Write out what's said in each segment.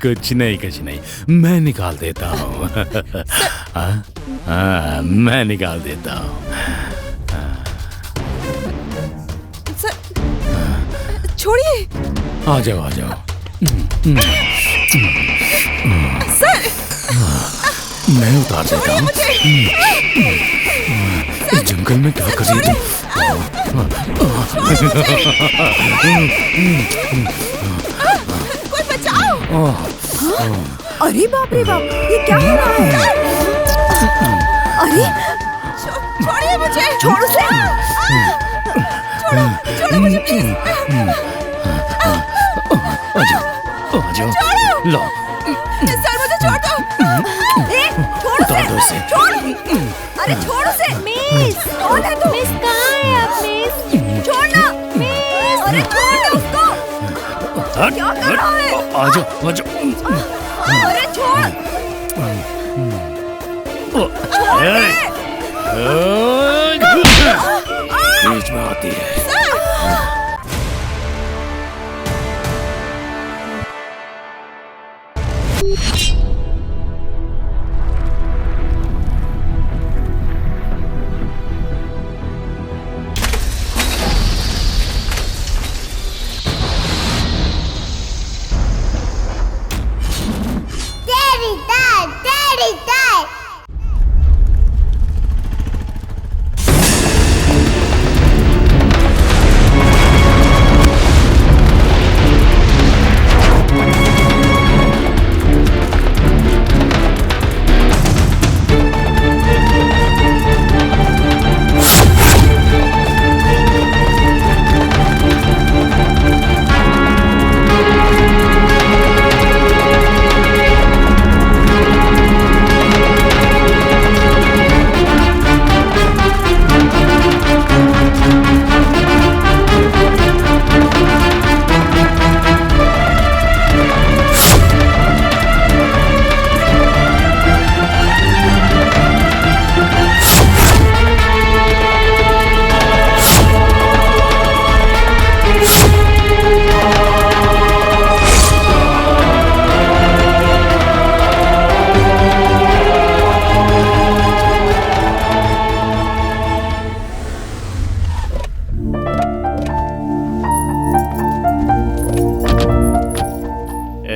कुछ नहीं, मैं निकाल देता हूँ। मैं निकाल देता हूँ। छोड़िए। आ जाओ। सर, मैं उतार देता हूँ। इस जंगल में क्या कर रही तुम? कोई बचाओ। अरे बाप रे बाप, ये क्या हो रहा है? अरे छोड़िए मुझे। छोड़ो मुझे प्लीज। आ जाओ। लो। सर मुझे छोड़ दो। उतार दो इसे। अरे छोड़ उसे। मिस, कौन है तू? मिस कहाँ है आप? मिस छोड़ना। मिस, अरे छोड़ उसको। क्या कर रहा है? आ जाओ। अरे छोड़। बीच में आती है।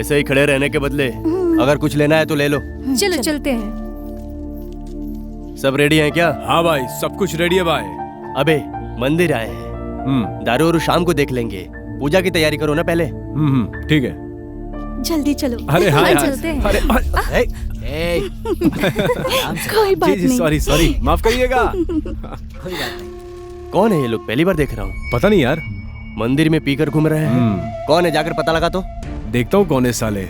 ऐसे ही खड़े रहने के बदले अगर कुछ लेना है तो ले लो। चलो चलते हैं। सब रेडी हैं क्या? हाँ भाई, सब कुछ रेडी है भाई। अबे मंदिर आए हैं, दारू और शाम को देख लेंगे। पूजा की तैयारी करो ना पहले। ठीक है। जल्दी चलो। अरे हाँ चलते हैं। अरे कोई बात नहीं। सॉरी, माफ करिएगा। कौन है ये लोग? पहली बार देख रहा हूँ। पता नहीं यार, मंदिर में पीकर घूम रहे हैं। कौन है? जाकर पता लगा तो। देखता हूँ कौन है साले।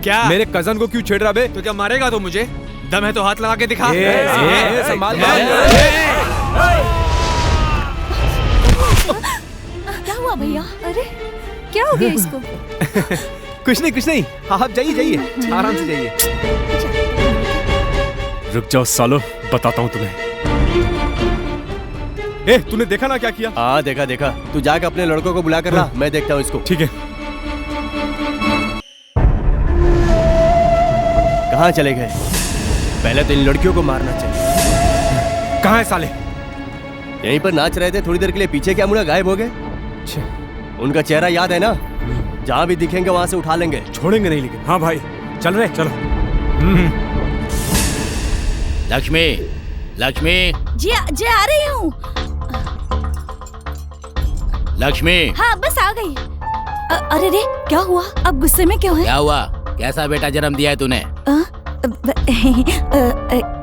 क्या मेरे कजन को क्यों छेड़ रहा बे? तो क्या मारेगा तो मुझे? दम है तो हाथ लगा के दिखा। संभाल। क्या हुआ भैया? अरे क्या हो गया इसको? कुछ नहीं, आप जाइए, आराम से जाइए। रुक जाओ सालो, बताता हूँ तुम्हें। तूने देखा ना क्या किया? हाँ देखा। तू जाकर अपने लड़कों को बुला कर ला, मैं देखता हूँ इसको। ठीक है। कहाँ चले गए? पहले तो इन लड़कियों को मारना चाहिए। कहाँ है साले? यहीं पर नाच रहे थे, थोड़ी देर के लिए पीछे क्या मुड़ा गायब हो गए। उनका चेहरा याद है ना? जहाँ भी दिखेंगे वहां से उठा लेंगे। छोड़ेंगे नहीं लेकिन। हाँ भाई, चलो। लक्ष्मी जी आ रही हूँ। लक्ष्मी। हाँ बस आ गई। अरे रे, क्या हुआ? अब गुस्से में क्यों है? क्या हुआ? कैसा बेटा जन्म दिया है तूने?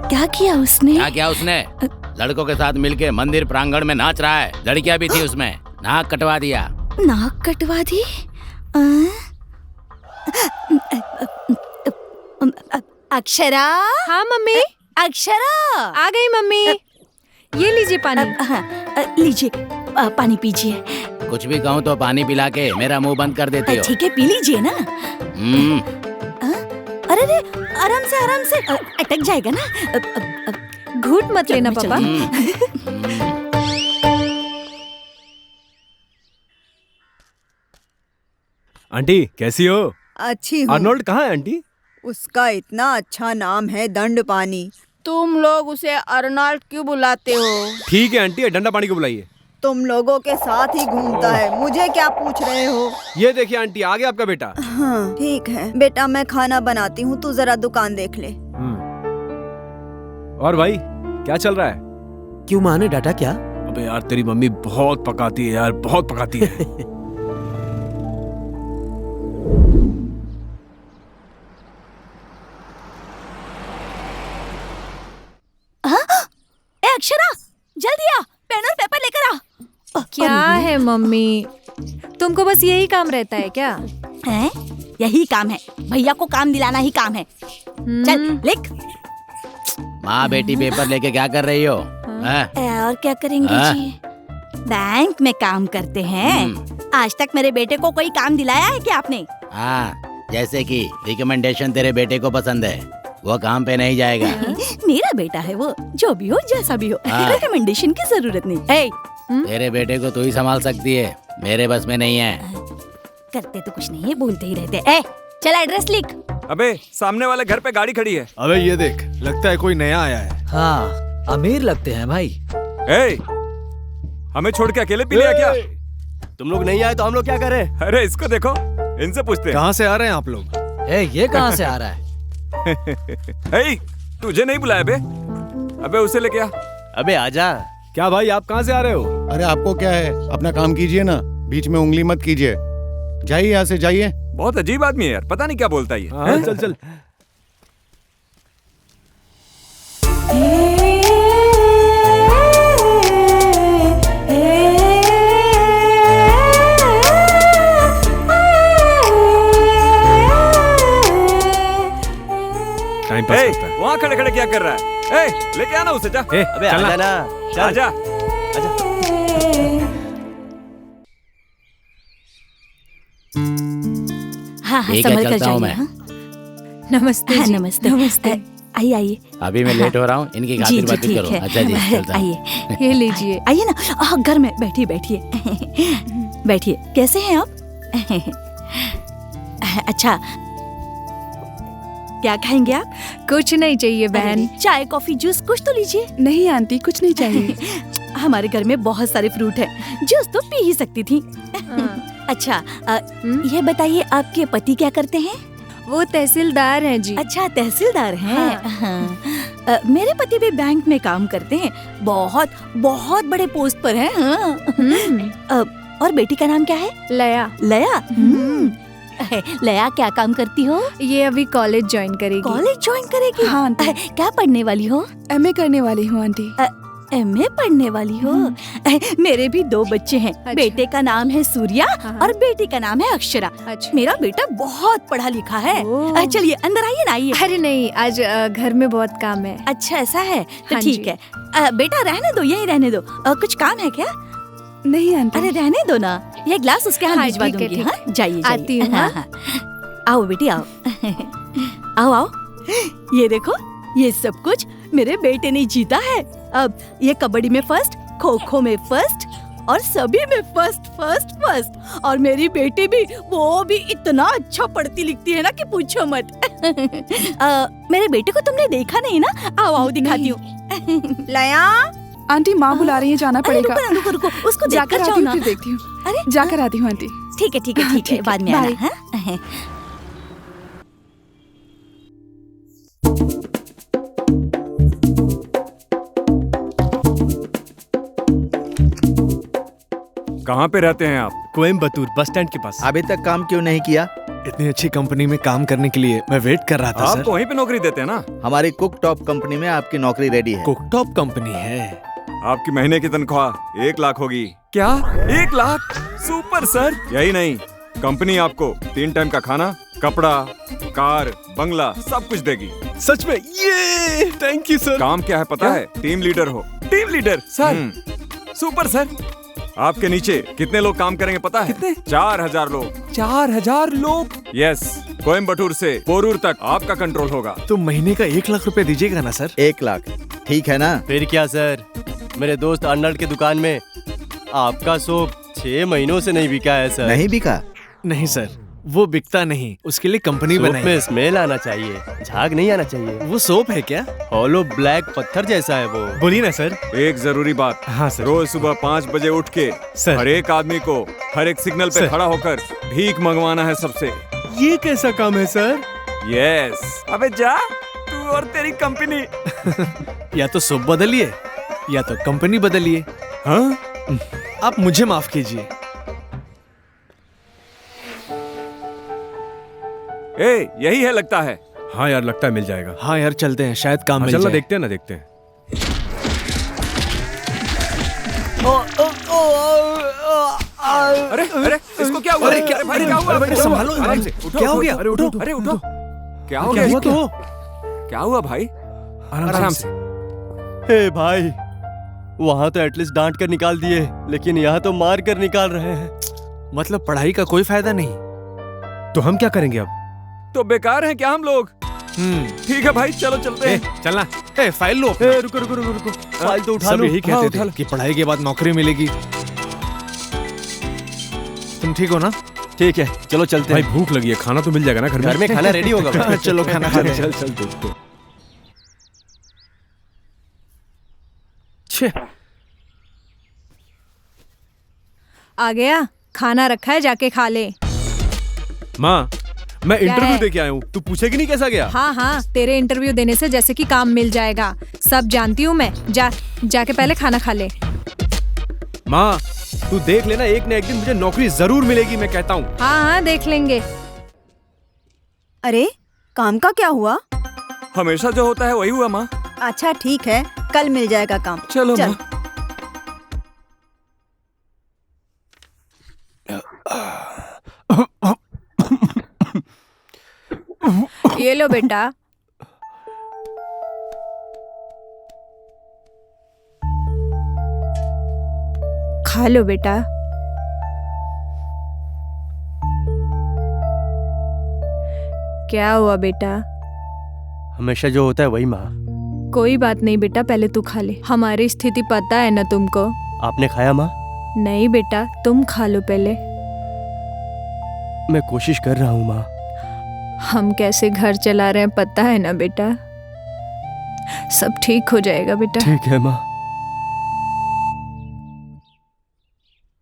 क्या किया उसने? क्या किया उसने? लड़कों के साथ मिलके मंदिर प्रांगण में नाच रहा है। लड़कियां भी थी उसमें। नाक कटवा दिया। नाक कटवा दी? अक्षरा। हाँ मम्मी। अक्षरा आ गई मम्मी। ये लीजिए पानी। लीजिए, पानी पीजिए। कुछ भी कहूँ तो पानी पिला के मेरा मुंह बंद कर देती हो। ठीक है, पी लीजिए ना। अरे रे, आराम से अटक जाएगा ना। घूट मत लेना पापा। आंटी कैसी हो? अच्छी हूँ। आर्नोल्ड कहाँ है आंटी? उसका इतना अच्छा नाम है दंड पानी। तुम लोग उसे अर्नोल्ड क्यों बुलाते हो? ठीक है आंटी, डंडा पानी को बुलाइए। तुम लोगों के साथ ही घूमता है, मुझे क्या पूछ रहे हो? ये देखिए आंटी, आ गया आपका बेटा। हाँ ठीक है बेटा, मैं खाना बनाती हूँ, तू जरा दुकान देख ले। और भाई क्या चल रहा है? क्यों माँ ने डांटा क्या? अबे यार तेरी मम्मी बहुत पकाती है यार, बहुत पकाती है। ए अक्षरा, जल्दी आ, पेन और पेपर लेकर आ। क्या है मम्मी, तुमको बस यही काम रहता है क्या? हैं? यही काम है, भैया को काम दिलाना ही काम है। चल लिख। माँ बेटी पेपर लेके क्या कर रही हो? हाँ? और क्या करेंगे हाँ? जी? बैंक में काम करते हैं। आज तक मेरे बेटे को कोई काम दिलाया है क्या आपने? हाँ, जैसे कि रिकमेंडेशन तेरे बेटे को पसंद है, वो काम पे नहीं जाएगा। मेरा बेटा है वो, जो भी हो जैसा भी हो, हाँ। रिकमेंडेशन की जरूरत नहीं। ए, तेरे बेटे को तू ही संभाल सकती है, मेरे बस में नहीं है। करते तो कुछ नहीं है, बोलते ही रहते। ए, चल एड्रेस लिख। अबे सामने वाले घर पे गाड़ी खड़ी है। अबे ये देख, लगता है कोई नया आया है। हाँ, अमीर लगते हैं भाई। ए, हमें छोड़ के अकेले पी लिया क्या? तुम लोग नहीं आए तो हम लोग क्या करें? अरे इसको देखो, इनसे पूछते हैं। कहाँ से आ रहे हैं आप लोग? ये कहाँ से आ रहा है? ए, तुझे नहीं बुलाया बे? अबे उसे लेके आ। अबे आजा। क्या भाई आप कहाँ से आ रहे हो? अरे आपको क्या है, अपना काम कीजिए ना, बीच में उंगली मत कीजिए। जाइए यहाँ से, जाइए। बहुत अजीब आदमी है यार, पता नहीं क्या बोलता है ये। हाँ, चल चल। टाइम पास ए, करता है। वहाँ खड़े खड़े क्या कर रहा है? ए, लेके आना उसे, जा। ए, अबे चलना। आजा ना, चल। आजा। हाँ हाँ, ठीक है, संभल कर चलता हूँ जाइए। मैं। हाँ? नमस्ते हाँ, जी। नमस्ते। नमस्ते। आइए आइए। अभी मैं लेट हो रहा हूँ, इनकी जी खातिर जी बात ठीक करो। है। अच्छा जी, चलता हूँ। आइए ये लीजिए। आइए ना, घर में बैठिए बैठिए। बैठिए। कैसे हैं आप? अच्छा, क्या खाएंगे आप? कुछ नहीं चाहिए बहन। चाय कॉफी जूस कुछ तो लीजिए। नहीं आंटी, कुछ नहीं चाहिए। हमारे घर में बहुत सारे फ्रूट है, जूस तो पी ही सकती थी। अच्छा, ये बताइए आपके पति क्या करते हैं? वो तहसीलदार हैं जी। अच्छा, तहसीलदार हैं। हाँ। मेरे पति भी बैंक में काम करते हैं, बहुत बहुत बड़े पोस्ट पर हैं। हाँ। और बेटी का नाम क्या है? लया। लया। लया क्या काम करती हो? ये अभी कॉलेज ज्वाइन करेगी। कॉलेज ज्वाइन करेगी? हाँ आंटी। क्या पढ़ने वाली हो? एमए करने वाली हूँ आंटी। एमए पढ़ने वाली हो? मेरे भी 2 बच्चे हैं। अच्छा। बेटे का नाम है सूर्या हाँ। और बेटी का नाम है अक्षरा। अच्छा। मेरा बेटा बहुत पढ़ा लिखा है। ओह। चलिए अंदर आइए ना, आइए। अरे नहीं, आज घर में बहुत काम है। अच्छा ऐसा है तो हाँ ठीक जी। है। बेटा रहने दो, यही रहने दो। कुछ काम है क्या? नहीं आंटी। अरे रहने दो ना, ये ग्लास उसके हाथ हाँ, भिजवा ठीक है, दूंगी। ठीक हाँ, जाइए जाइए। आती हूँ, हाँ। हाँ। आओ बेटी आओ। आओ आओ। ये देखो, ये सब कुछ मेरे बेटे ने जीता है। अब ये कबड्डी में फर्स्ट, खो खो में फर्स्ट और सभी में फर्स्ट फर्स्ट फर्स्ट। और मेरी बेटी भी, वो भी इतना अच्छा पढ़ती लिखती है ना कि पूछो मत। मेरे बेटे को तुमने देखा नहीं ना? आओ आओ दिखाती हूँ। लया, आंटी माँ बुला रही है, जाना अरे पड़ेगा। रुको ना, रुको रुको, उसको जाकर देखकर आती जाओ हूँ, ना। फिर देखती हूँ। अरे जाकर आती हूँ आंटी। ठीक है ठीक है ठीक है, बाद में बाय। आना। हाँ? कहाँ पे रहते हैं आप? कोयम्बतूर बस स्टैंड के पास। अभी तक काम क्यों नहीं किया? इतनी अच्छी कंपनी में काम करने के लिए मैं वेट कर रहा था आप सर। तो वहीं पे नौकरी देते हैं ना? हमारी कुक टॉप कंपनी में आपकी नौकरी रेडी है। कुकटॉप कंपनी है। आपकी महीने की तनख्वाह 1 लाख होगी। क्या 1 लाख? Super sir. यही नहीं, कंपनी आपको 3 टाइम का खाना, कपड़ा, कार, बंगला सब कुछ देगी। सच में? ये थैंक यू सर। काम क्या है पता है? टीम लीडर हो। Team leader sir. Super sir. आपके नीचे कितने लोग काम करेंगे पता है? कितने? 4000 लोग। 4000 लोग? यस, कोयम्बटूर से पोरूर तक आपका कंट्रोल होगा। तो महीने का 1 लाख रुपए दीजिएगा ना सर? 1 लाख ठीक है ना? फिर क्या सर, मेरे दोस्त अर्नल्ड की दुकान में आपका सोप 6 महीनों से नहीं बिका है सर। नहीं बिका? नहीं सर, वो बिकता नहीं, उसके लिए कंपनी सोप बनाई में है। स्मेल आना चाहिए, झाग नहीं आना चाहिए। वो सोप है क्या? हॉलो ब्लैक पत्थर जैसा है वो। बोलिए ना सर। एक जरूरी बात, हाँ सर। रोज सुबह 5 बजे उठ के सर। हर एक आदमी को हर एक सिग्नल पे सर। खड़ा होकर भीख मंगवाना है सबसे। ये कैसा काम है सर? यस, अबे जा तू और तेरी कंपनी। या तो सोप बदलिए या तो कंपनी बदलिए। हाँ? आप मुझे माफ कीजिए। ए, यही है लगता है। हाँ यार, लगता है मिल जाएगा। हाँ यार चलते हैं, शायद काम मिल चलना, जाए। देखते हैं ना, देखते हैं। अरे अरे इसको क्या हुआ? अरे क्या- भाई क्या हुआ? अरे संभालो, आराम से उठो, क्या हो गया? अरे उठो, अरे उठो। क्या हो गया? हुआ इसको? तो? क्या हुआ भाई? आराम से। हे भाई, वहाँ तो एटलीस्ट डांट कर निकाल दिए, लेकिन यहाँ तो मार कर निकाल रहे हैं। मतलब पढ़ाई का कोई फायदा नहीं। तो हम क्या करेंगे अब? तो बेकार हैं क्या हम लोग? ठीक है भाई, चलो चलते हैं। चलना। ए, फाइल लो। रुको रुको रुको रुको, फाइल तो उठा सब लो। यही हाँ, कहते उठा थे लो। कि पढ़ाई के बाद नौकरी मिलेगी। तुम ठीक हो ना? ठीक है, चलो चलते भाई हैं। भूख लगी है, खाना तो मिल जाएगा ना घर में? घर में खाना रेडी होगा भाई। चलो खाना खाने। चल चल देखते हैं। छे, आ गया, खाना रखा है, जाके खा ले। माँ, मैं क्या इंटरव्यू है? दे के आया हूँ, तू पूछेगी नहीं कैसा गया? हाँ हाँ, तेरे इंटरव्यू देने से जैसे कि काम मिल जाएगा, सब जानती हूँ मैं। जाके पहले खाना खा ले। माँ, तू देख लेना, एक न एक दिन मुझे नौकरी जरूर मिलेगी, मैं कहता हूँ। हाँ हाँ, देख लेंगे। अरे काम का क्या हुआ? हमेशा जो होता है वही हुआ माँ। अच्छा ठीक है, कल मिल जाएगा काम। चलो चल। माँ। ये लो बेटा। खा लो बेटा। क्या हुआ बेटा? हमेशा जो होता है वही माँ। कोई बात नहीं बेटा, पहले तू खा ले। हमारी स्थिति पता है ना तुमको। आपने खाया माँ? नहीं बेटा, तुम खा लो पहले। मैं कोशिश कर रहा हूँ माँ। हम कैसे घर चला रहे हैं पता है ना बेटा। सब ठीक हो जाएगा बेटा। ठीक है माँ।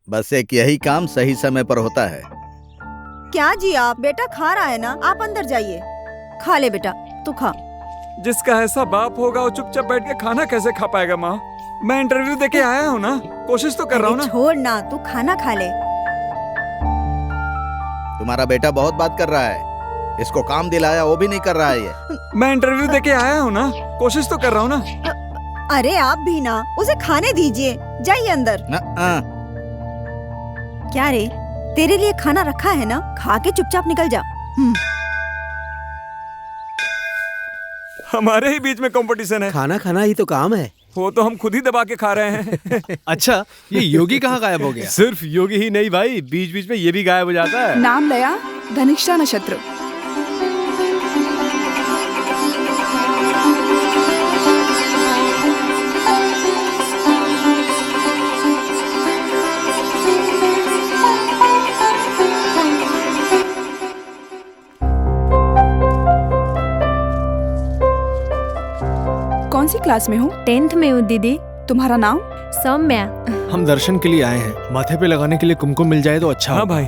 बस एक यही काम सही समय पर होता है। क्या जी आप? बेटा खा रहा है ना, आप अंदर जाइए। खा ले बेटा, तू खा। जिसका ऐसा बाप होगा वो चुपचाप बैठ के खाना कैसे खा पाएगा माँ? मैं इंटरव्यू देके आया हूँ ना, कोशिश तो कर रहा हूँ अरे ना। छोड़ ना, तू खाना खा ले। तुम्हारा बेटा बहुत बात कर रहा है, इसको काम दिलाया वो भी नहीं कर रहा है ये। मैं इंटरव्यू देके आया हूँ ना, कोशिश तो कर रहा हूँ ना। अरे आप भी ना, उसे खाने दीजिए। जाइए अंदर। क्या रे, तेरे लिए खाना रखा है ना, खा के चुपचाप निकल जा। हमारे ही बीच में कंपटीशन है। खाना खाना ही तो काम है। वो तो हम खुद ही दबा के खा रहे हैं। अच्छा, ये योगी कहाँ गायब हो गया? सिर्फ योगी ही नहीं भाई, बीच बीच में ये भी गायब हो जाता है। नाम लया, धनिष्ठा नक्षत्र। कौन सी क्लास में हो? 10th में हूँ दीदी। तुम्हारा नाम? सौम्या। हम दर्शन के लिए आए हैं, माथे पे लगाने के लिए कुमकुम मिल जाए तो अच्छा हाँ होगा। भाई,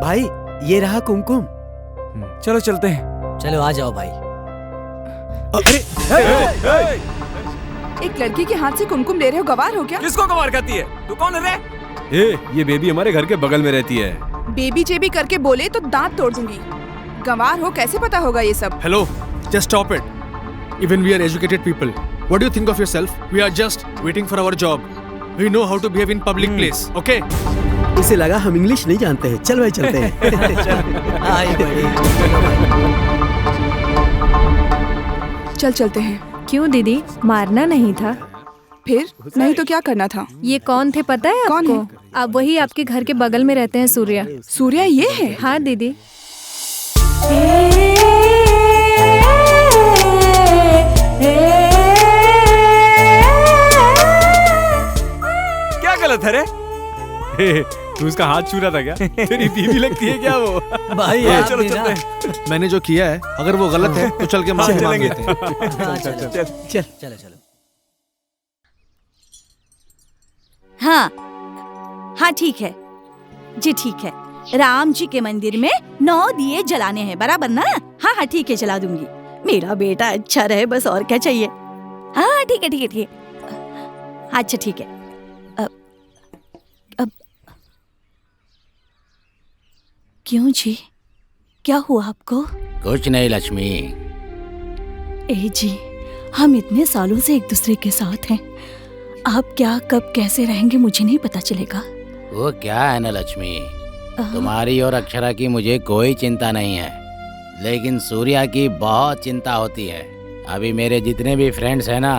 भाई ये रहा कुमकुम। चलो चलते हैं। चलो आ जाओ भाई। एक लड़की के हाथ से कुमकुम ले रहे हो, गवार हो क्या? किसको गवार कहती है? तू कौन है रे? ये बेबी हमारे घर के बगल में रहती है। बेबी जेबी करके बोले तो दांत तोड़ दूंगी। गवार हो, कैसे पता होगा ये सब? Hello, just stop it. Even we are educated people. What do you think of yourself? We are just waiting for our job. We know how to behave in public place. Okay? इसे लगा हम English नहीं जानते हैं। चल भाई चलते हैं। आई बड़ी। चल चलते हैं। क्यों दीदी, मारना नहीं था? फिर नहीं तो क्या करना था? ये कौन थे पता है कौन आपको? अब वही आपके घर के बगल में रहते हैं, सूर्या। सूर्या ये है? हाँ दीदी। क्या गलत है रे? तू उसका हाथ छू रहा था क्या? तेरी बीवी लगती है क्या वो? भाई ए, आप चलो भी ना- चलते हैं। मैंने जो किया है अगर वो गलत है तो चल के माफी मांग लेते हैं। चल चलो चलो। हाँ ठीक है जी, ठीक है। राम जी के मंदिर में 9 दिए जलाने हैं, बराबर ना? हाँ ठीक है, जला दूंगी। मेरा बेटा अच्छा रहे, बस और क्या चाहिए। हाँ ठीक है ठीक है ठीक है। अच्छा ठीक है। अब क्यों जी, क्या हुआ आपको? कुछ नहीं लक्ष्मी। ए जी, हम इतने सालों से एक दूसरे के साथ हैं। आप क्या कब कैसे रहेंगे मुझे नहीं पता चलेगा। वो क्या है ना लक्ष्मी, तुम्हारी और अक्षरा की मुझे कोई चिंता नहीं है, लेकिन सूर्या की बहुत चिंता होती है। अभी मेरे जितने भी फ्रेंड्स हैं ना,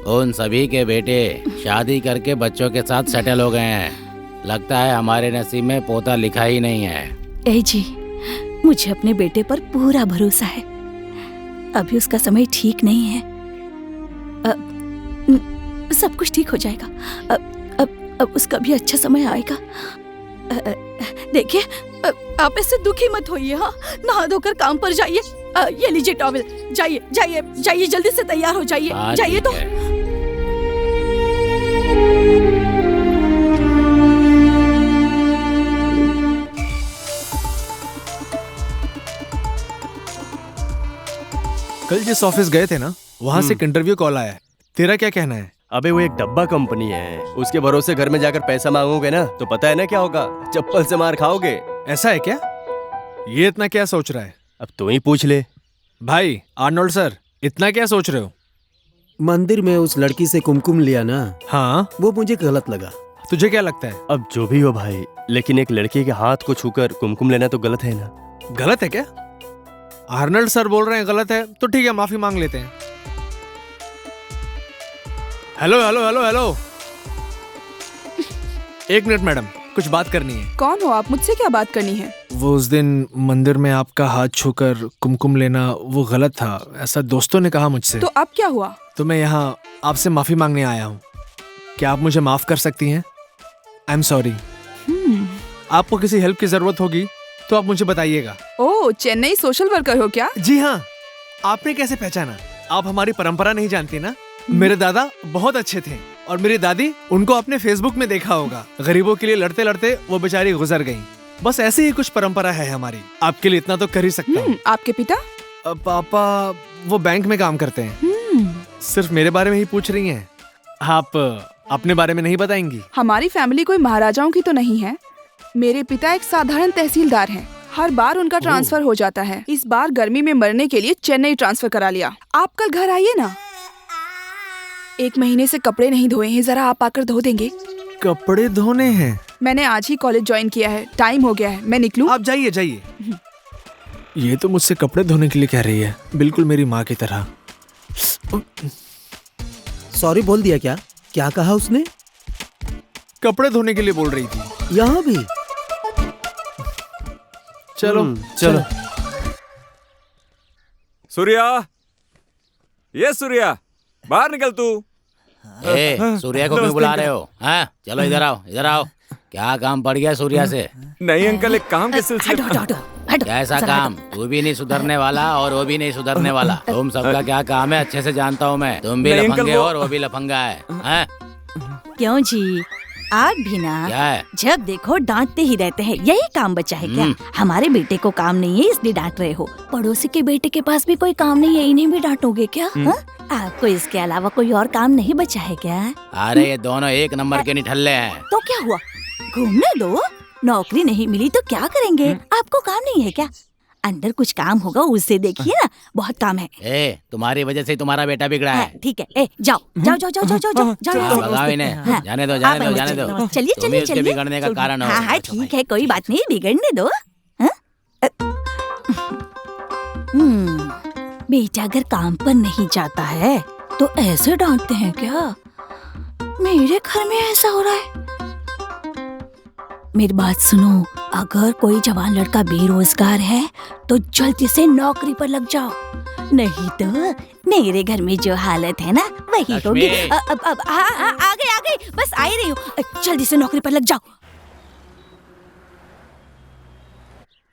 उन सभी के बेटे शादी करके बच्चों के साथ सेटल हो गए हैं। लगता है हमारे नसीब में पोता लिखा ही नहीं है। ए जी, मुझे अपने बेटे पर पूरा भरोसा है। अभी उसका समय ठीक नहीं है। सब कुछ ठीक हो जाएगा। अब उसका भी अच्छा समय आएगा। देखिए, आप इससे दुखी मत होइए। हाँ, नहा धोकर काम पर जाइए। ये लीजिए टॉवल, जाइए जाइए जाइए, जल्दी से तैयार हो जाइए। हाँ, जाइए ठीक तो। है। कल जिस ऑफिस गए थे ना, वहाँ से एक इंटरव्यू कॉल आया है। तेरा क्या कहना है? अबे वो एक डब्बा कंपनी है, उसके भरोसे घर में जाकर पैसा मांगोगे ना तो पता है ना क्या होगा, चप्पल से मार खाओगे। ऐसा है क्या? ये इतना क्या सोच रहा है? अब तू ही पूछ ले। भाई आर्नोल्ड सर, इतना क्या सोच रहे हो? मंदिर में उस लड़की से कुमकुम लिया ना, हाँ, वो मुझे गलत लगा। तुझे क्या लगता है? अब जो भी हो भाई, लेकिन एक लड़के के हाथ को छूकर कुमकुम लेना तो गलत है ना। गलत है क्या? आर्नल्ड सर बोल रहे हैं गलत है, तो ठीक है, माफी मांग लेते हैं। हेलो हेलो हेलो हेलो, एक मिनट मैडम, कुछ बात करनी है। कौन हो आप? मुझसे क्या बात करनी है? वो उस दिन मंदिर में आपका हाथ छूकर कुमकुम लेना वो गलत था, ऐसा दोस्तों ने कहा मुझसे। तो अब क्या हुआ? तो मैं यहाँ आपसे माफी मांगने आया हूँ। क्या आप मुझे माफ कर सकती हैं? I am sorry. आपको किसी हेल्प की जरूरत होगी तो आप मुझे बताइएगा। ओह, चेन्नई सोशल वर्कर हो क्या? जी हाँ। आपने कैसे पहचाना? आप हमारी परंपरा नहीं जानती ना। मेरे दादा बहुत अच्छे थे और मेरी दादी, उनको आपने फेसबुक में देखा होगा। गरीबों के लिए लड़ते लड़ते वो बेचारी गुजर गईं। बस ऐसी ही कुछ परंपरा है हमारी। आपके लिए इतना तो कर ही सकता हूँ। आपके पिता? पापा वो बैंक में काम करते हैं। सिर्फ मेरे बारे में ही पूछ रही हैं? आप अपने बारे में नहीं बताएंगी? हमारी फैमिली कोई महाराजाओं की तो नहीं है। मेरे पिता एक साधारण तहसीलदार हैं। हर बार उनका ट्रांसफर हो जाता है। इस बार गर्मी में मरने के लिए चेन्नई ट्रांसफर करा लिया। आप कल घर आइए ना। 1 महीने से कपड़े नहीं धोए हैं, जरा आप आकर धो देंगे? कपड़े धोने हैं? मैंने आज ही कॉलेज ज्वाइन किया है, टाइम हो गया है, मैं निकलूं? आप जाइए जाइए। ये तो मुझसे कपड़े धोने के लिए कह रही है, बिल्कुल मेरी माँ की तरह। सॉरी बोल दिया क्या? क्या कहा उसने? कपड़े धोने के लिए बोल रही थी। यहाँ भी? चलो चलो। सूर्या, ये सूर्या, बाहर निकल तू। ए, सूर्या को क्यों बुला रहे हो? हाँ, चलो इधर आओ, इधर आओ। क्या काम पड़ गया सूर्या से? नहीं अंकल, एक काम के सिलसिले। कैसा काम? तू भी नहीं सुधरने वाला और वो भी नहीं सुधरने वाला। तुम सबका क्या काम है अच्छे से जानता हूँ मैं। तुम भी लफंगे हो और वो भी लफंगा है। हाँ? क्यों जी, आप भी ना क्या है? जब देखो डांटते ही रहते हैं। यही काम बचा है क्या? हमारे बेटे को काम नहीं है इसलिए डांट रहे हो। पड़ोसी के बेटे के पास भी कोई काम नहीं है, इन्हें भी डांटोगे क्या? आपको इसके अलावा कोई और काम नहीं बचा है क्या? अरे ये दोनों एक नंबर के निठल्ले हैं। तो क्या हुआ, घूमने दो। नौकरी नहीं मिली तो क्या करेंगे? आपको काम नहीं है क्या? अंदर कुछ काम होगा, उससे देखिए ना, बहुत काम है। ए, तुम्हारी वजह से तुम्हारा बेटा बिगड़ा है। ठीक है, ए, जाओ जाओ जाओ जाओ जाओ जाओ जाओ। भगाओ इन्हें, जाने दो जाने दो जाने दो। चलिए तुम ही चलिए उसके चलिए। बिगड़ने का कारण हो। हाँ ठीक है, कोई बात नहीं, बिगड़ने दो। बेटा अगर काम पर नहीं जाता है तो ऐसे डांटते हैं क्या? मेरे घर में ऐसा हो रहा है। मेरी बात सुनो, अगर कोई जवान लड़का बेरोजगार है तो जल्दी से नौकरी पर लग जाओ, नहीं तो मेरे घर में जो हालत है ना वही होगी। अब आ गई, बस आ ही रही हूँ। जल्दी से नौकरी पर लग जाओ।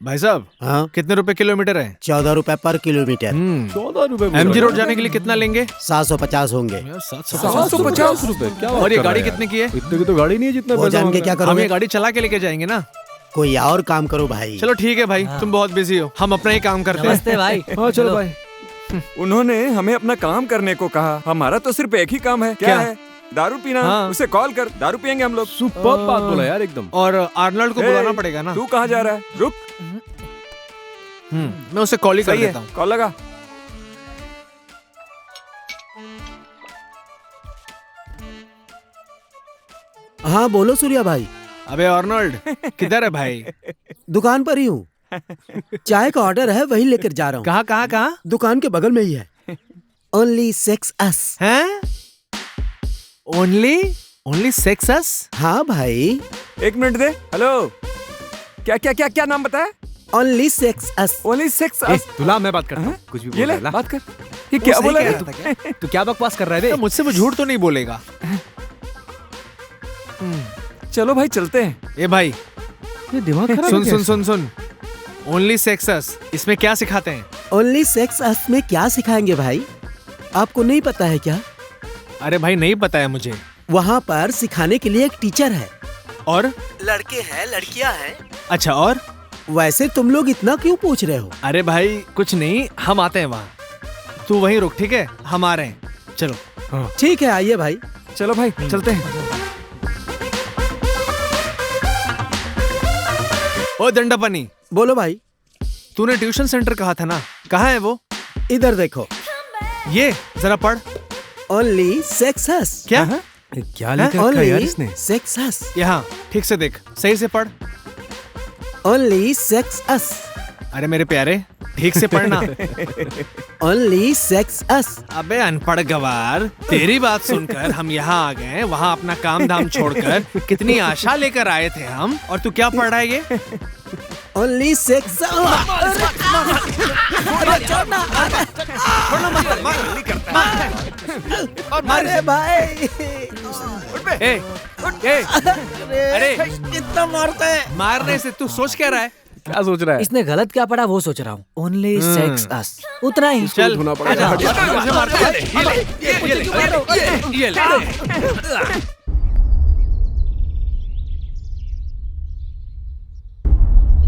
भाई साहब, हाँ कितने रुपए किलोमीटर है? 14 रुपए पर किलोमीटर। 14 रुपए एमजी रोड जाने के लिए कितना लेंगे? 750 होंगे। 750 रुपए क्या? और ये गाड़ी कितने की है? इतने की तो गाड़ी नहीं है जितना वो पैसा जान के मांग क्या हम करोगे? ये गाड़ी चला के लेके जाएंगे ना। कोई और काम करो भाई। चलो ठीक है भाई, तुम बहुत बिजी हो, हम अपना ही काम करते हैं। नमस्ते भाई। हाँ चलो भाई। उन्होंने हमें अपना काम करने को कहा, हमारा तो सिर्फ एक ही काम है। क्या है? दारू पीना। हाँ। उसे कॉल कर, दारू पियेंगे हम लोग। सुपर बात बोला यार एकदम। और आर्नल्ड को बुलाना पड़ेगा ना। तू कहाँ जा रहा है? रुक। मैं उसे कॉल ही कर सही है, देता हूँ। कॉल लगा। हाँ बोलो सूर्या भाई। अबे आर्नल्ड, किधर है भाई? दुकान पर ही हूँ। चाय का ऑर्डर है, वही लेकर जा रहा हूँ। कहाँ कहाँ कहाँ? दुकान के बगल में ही है। ओनली सेक्स अस। हैं? ओनली सेक्स अस? हाँ भाई। एक मिनट दे। हेलो, क्या क्या क्या क्या नाम बताया? ओनली सेक्स अस। ओनली सेक्स अस। तुला मैं बात करता हूँ, कुछ भी ये ले, बोल रहा है। बात कर। ये क्या बोला रे? तू क्या बकवास कर रहा है? मुझसे वो झूठ तो नहीं बोलेगा। चलो भाई चलते हैं। ए भाई, ये दिमाग खराब सुन है सुन सुन सुन। ओनली सेक्स अस, इसमें क्या सिखाते हैं? ओनली सेक्स अस में क्या सिखाएंगे भाई? आपको नहीं पता है क्या? अरे भाई नहीं पता है मुझे। वहाँ पर सिखाने के लिए एक टीचर है। और? लड़के हैं, लड़कियाँ हैं। अच्छा, और? वैसे तुम लोग इतना क्यों पूछ रहे हो? अरे भाई कुछ नहीं, हम आते हैं वहाँ। तू वहीं रुक, ठीक है? हम आ रहे हैं। चलो। ठीक है, आइए भाई। चलो भाई चलते हैं। ओ दंडापनी, बोलो भाई। तूने ट्यूशन सेंटर कहा था ना, कहाँ है वो? इधर देखो। ये जरा पढ़। ओनली सेक्स अस। क्या? क्या लिखा है यार इसने? सेक्स अस। यहाँ ठीक से देख, सही से पढ़। ओनली सेक्स अस। अरे मेरे प्यारे, ठीक से पढ़ना। ओनली सेक्स अस। अबे अनपढ़ गवार, तेरी बात सुनकर हम यहाँ आ गए, वहाँ अपना काम धाम छोड़कर कितनी आशा लेकर आए थे हम, और तू क्या पढ़ रहा है ये? Only sex. अरे भाई, अरे कितना मारते हैं? मारने से तू सोच क्या रहा है? क्या सोच रहा है? इसने गलत क्या पढ़ा वो सोच रहा हूँ। ओनली सेक्स अस, उतना ही। चल धोना पड़ेगा। ये ले।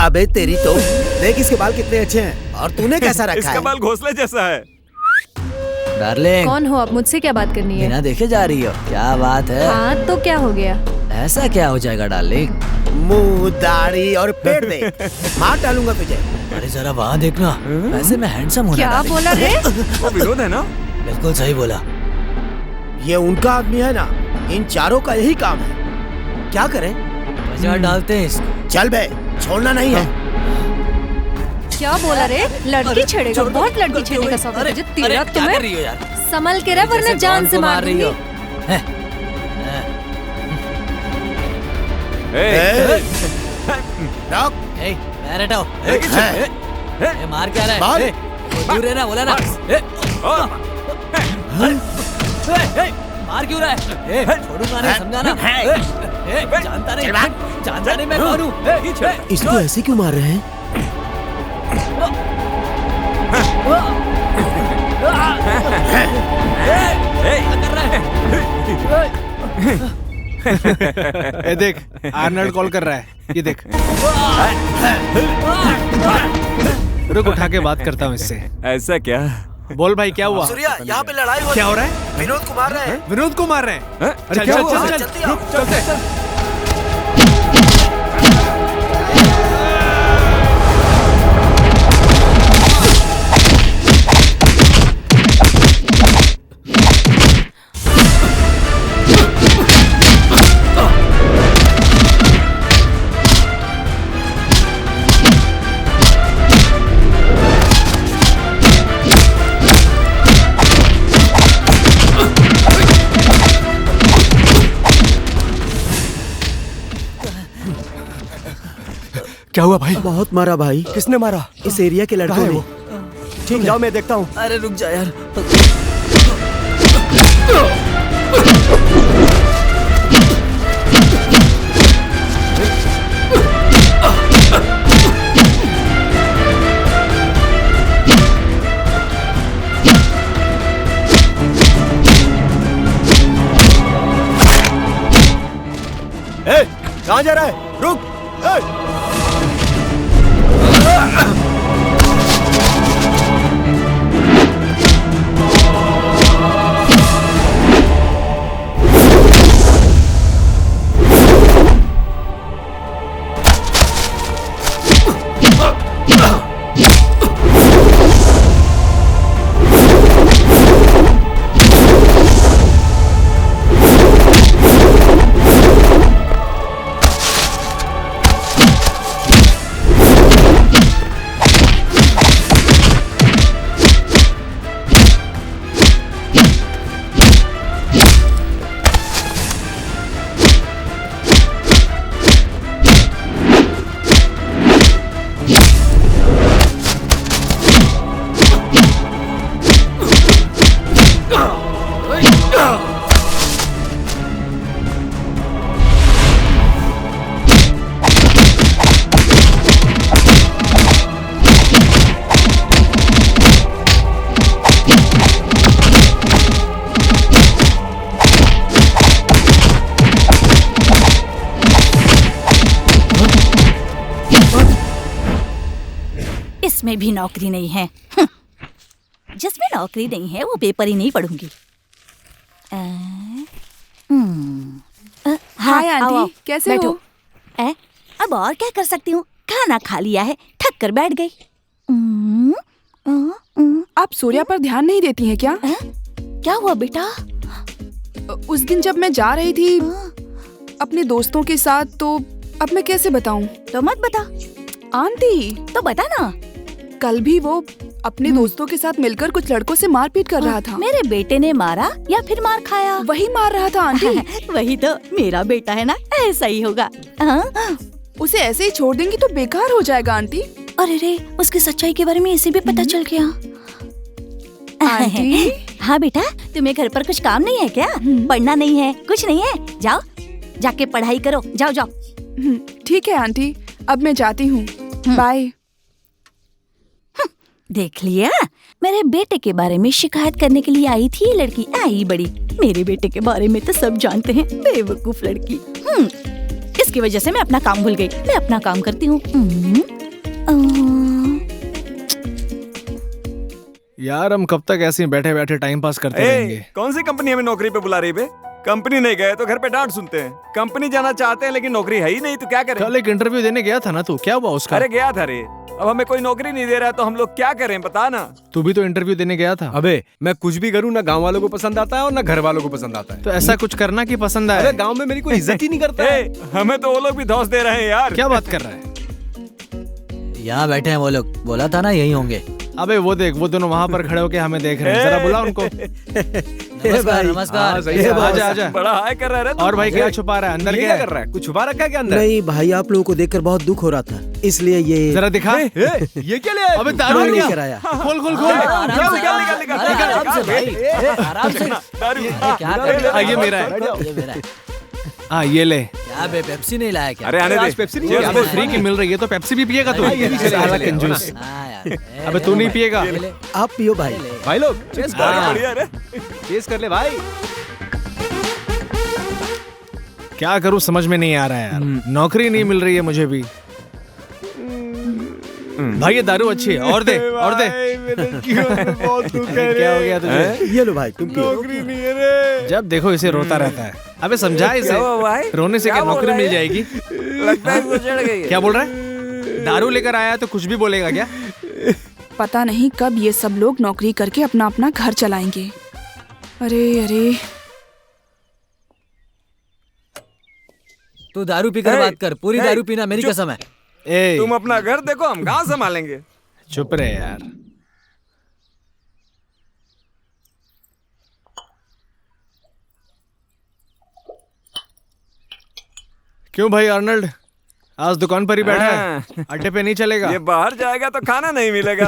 अबे तेरी तो देख, इसके बाल कितने अच्छे हैं, और तूने कैसा रखा इसका है? बाल घोंसले जैसा है। डार्लिंग, कौन हो आप? मुझसे क्या बात करनी है? बिना देखे जा रही हो? क्या बात है? हाँ तो क्या हो गया? ऐसा क्या हो जाएगा डार्लिंग? मुंह, दाढ़ी और पेट देख, मार डालूंगा तुझे। अरे जरा वहाँ देखना, वैसे मैं हैंडसम हूँ ना क्या डार्लिंग। बोला रे? वो विनोद है ना? बिल्कुल सही बोला। ये उनका आदमी है ना, इन चारों का यही काम है। क्या करें? बाजार डालते हैं इसको। चल बे, छोड़ना नहीं है। क्या बोला रे? लड़की छेड़ेगा? बहुत लड़की छेड़ने का शौक है तुझे? तेरा तुम्हें संभल के रह, वरना जान से मार दूंगी। पैर हटाओ। मार क्या रहा है? दूर रहना, बोला ना। मार क्यों रहा है? छोड़ूंगा नहीं, समझाना। जानता नहीं मैं कौन हूँ। इसको ऐसे क्यों मार रहे हैं? ए देख, आर्नल्ड कॉल कर रहा है, ये देख। रुक, उठा के बात करता हूँ इससे। ऐसा क्या? बोल भाई, क्या हुआ? सूर्या, यहाँ पे लड़ाई हो क्या हो रहा है? विनोद को मार रहे हैं। विनोद को मार रहे हैं? अरे क्या हुआ? जल्दी आओ। चलते। क्या हुआ भाई? बहुत मारा भाई। किसने मारा? इस एरिया के लड़कों ने। ठीक, जाओ मैं देखता हूँ। अरे रुक जा यार। कहाँ जा रहा है? रुक। इसमें भी नौकरी नहीं है। जिसमें नौकरी नहीं है वो पेपर ही नहीं पढ़ूंगी। हाय आंटी, कैसे हो? अब और क्या कर सकती हूँ, खाना खा लिया है, थक कर बैठ गई। आप सूर्या पर ध्यान नहीं देती हैं क्या? क्या हुआ बेटा? उस दिन जब मैं जा रही थी अपने दोस्तों के साथ, तो अब मैं कैसे बताऊं? तो मत बता। आंटी तो बता ना। कल भी वो अपने दोस्तों के साथ मिलकर कुछ लड़कों से मारपीट कर रहा था। मेरे बेटे ने मारा या फिर मार खाया? वही मार रहा था आंटी। वही तो, मेरा बेटा है ना, ऐसा ही होगा। उसे ऐसे ही छोड़ देंगी तो बेकार हो जाएगा आंटी। अरे रे, उसकी सच्चाई के बारे में इसे भी पता चल गया। आंटी? हाँ बेटा, तुम्हें घर पर कुछ काम नहीं है क्या? पढ़ना नहीं है, कुछ नहीं है? जाओ, जाके पढ़ाई करो, जाओ जाओ। ठीक है आंटी, अब मैं जाती हूँ, बाय। देख लिया, मेरे बेटे के बारे में शिकायत करने के लिए आई थी ये लड़की, आई बड़ी। मेरे बेटे के बारे में तो सब जानते हैं, बेवकूफ लड़की। इसकी वजह से मैं अपना काम भूल गई। मैं अपना काम करती हूँ। यार हम कब तक ऐसे बैठे बैठे टाइम पास करते रहेंगे? कौन सी कंपनी हमें नौकरी पे बुला रही है? कंपनी नहीं गए तो घर पे डांट सुनते हैं। कंपनी जाना चाहते हैं लेकिन नौकरी है ही नहीं, तो क्या करें? कल एक इंटरव्यू देने गया था ना तू, क्या हुआ उसका? अरे गया था रे, अब हमें कोई नौकरी नहीं दे रहा है तो हम लोग क्या करें, बता ना। तू भी तो इंटरव्यू देने गया था। अबे मैं कुछ भी करूँ ना गांव वालों को पसंद आता है और ना घर वालों को पसंद आता है। तो ऐसा कुछ करना कि पसंद आए। अरे गांव में मेरी कोई इज्जत ही नहीं करता है। हमें तो वो लोग भी धौंस दे रहे हैं यार। क्या बात कर रहा है? यहाँ बैठे हैं वो लोग, बोला था ना यही होंगे। अबे वो देख, वो दोनों वहाँ पर खड़े होके हमें देख रहे हैं, जरा बुला उनको। नमस्कार नमस्कार। आजा आजा। बड़ा हाय कर रहा है। और भाई क्या छुपा रहा है अंदर? क्या कर रहा है? कुछ छुपा रखा है क्या अंदर? नहीं भाई, आप लोगों को देखकर बहुत दुख हो रहा था, इसलिए ये जरा दिखा। ये क्या ले आया? अबे दारू लेकर आया। खोल खोल खोल। आराम से। क्या कर रहे हो? ये मेरा है। ये मेरा है। हाँ ये ले। क्या बे, पेप्सी नहीं लाया क्या? अरे आने दे। पेप्सी नहीं अबे फ्री की मिल रही है तो पेप्सी भी पिएगा तू? साला कंजूस। अबे तू नहीं पिएगा? आप पियो भाई। भाई लोग चेस कर ले भाई। क्या करूँ समझ में नहीं आ रहा है यार, नौकरी नहीं मिल रही है मुझे भी। भाई ये दारू अच्छी है, और दे और दे। क्या हो गया तुझे? ये लो भाई, तुम पियो। नौकरी नहीं है रे। जब देखो इसे रोता रहता है। अबे समझा इसे, रोने से क्या नौकरी मिल जाएगी? लगता है वो चढ़ गई है। क्या बोल रहा है? दारू लेकर आया तो कुछ भी बोलेगा क्या? पता नहीं कब ये सब लोग नौकरी करके अपना अपना घर चलाएंगे। अरे अरे, तू दारू पीकर बात कर, पूरी दारू पीना, मेरी कसम है। तुम अपना घर देखो, हम गाँव संभालेंगे। चुप रहे यार। क्यों भाई अर्नल्ड, आज दुकान पर ही बैठा है, अड्डे पे नहीं चलेगा? ये बाहर जाएगा तो खाना नहीं मिलेगा।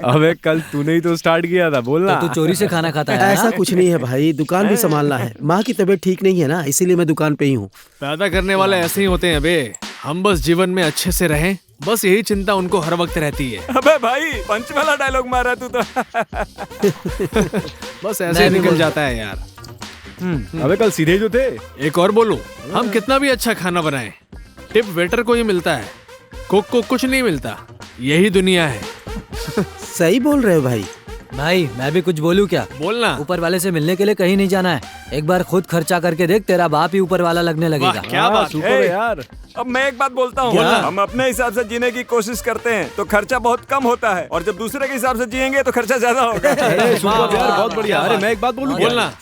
अबे कल तूने ही तो स्टार्ट किया था, बोलना। तो तू चोरी से खाना खाता है? ऐसा कुछ नहीं है भाई, दुकान भी संभालना है। माँ की तबीयत ठीक नहीं है ना, इसीलिए मैं दुकान पे ही हूँ। पैदा करने वाले ऐसे ही होते हैं बे। हम बस जीवन में अच्छे से रहें, बस यही चिंता उनको हर वक्त रहती है। अबे भाई पंच वाला डायलॉग मारा तू तो। बस ऐसे ही निकल जाता है यार। अबे कल सीधे जो थे। एक और बोलूं, हम कितना भी अच्छा खाना बनाए, टिप वेटर को ही मिलता है, कुक को कुछ नहीं मिलता। यही दुनिया है। सही बोल रहे हो भाई। भाई मैं भी कुछ बोलूं क्या? बोलना। ऊपर वाले से मिलने के लिए कहीं नहीं जाना है, एक बार खुद खर्चा करके देख, तेरा बाप ही ऊपर वाला लगने लगेगा। क्या बात है यार। अब मैं एक बात बोलता हूँ, हम अपने हिसाब से जीने की कोशिश करते हैं तो खर्चा बहुत कम होता है, और जब दूसरे के हिसाब से जिएंगे तो खर्चा ज्यादा होगा। यार बहुत बढ़िया। अरे मैं एक बात बोलूं? बोलना।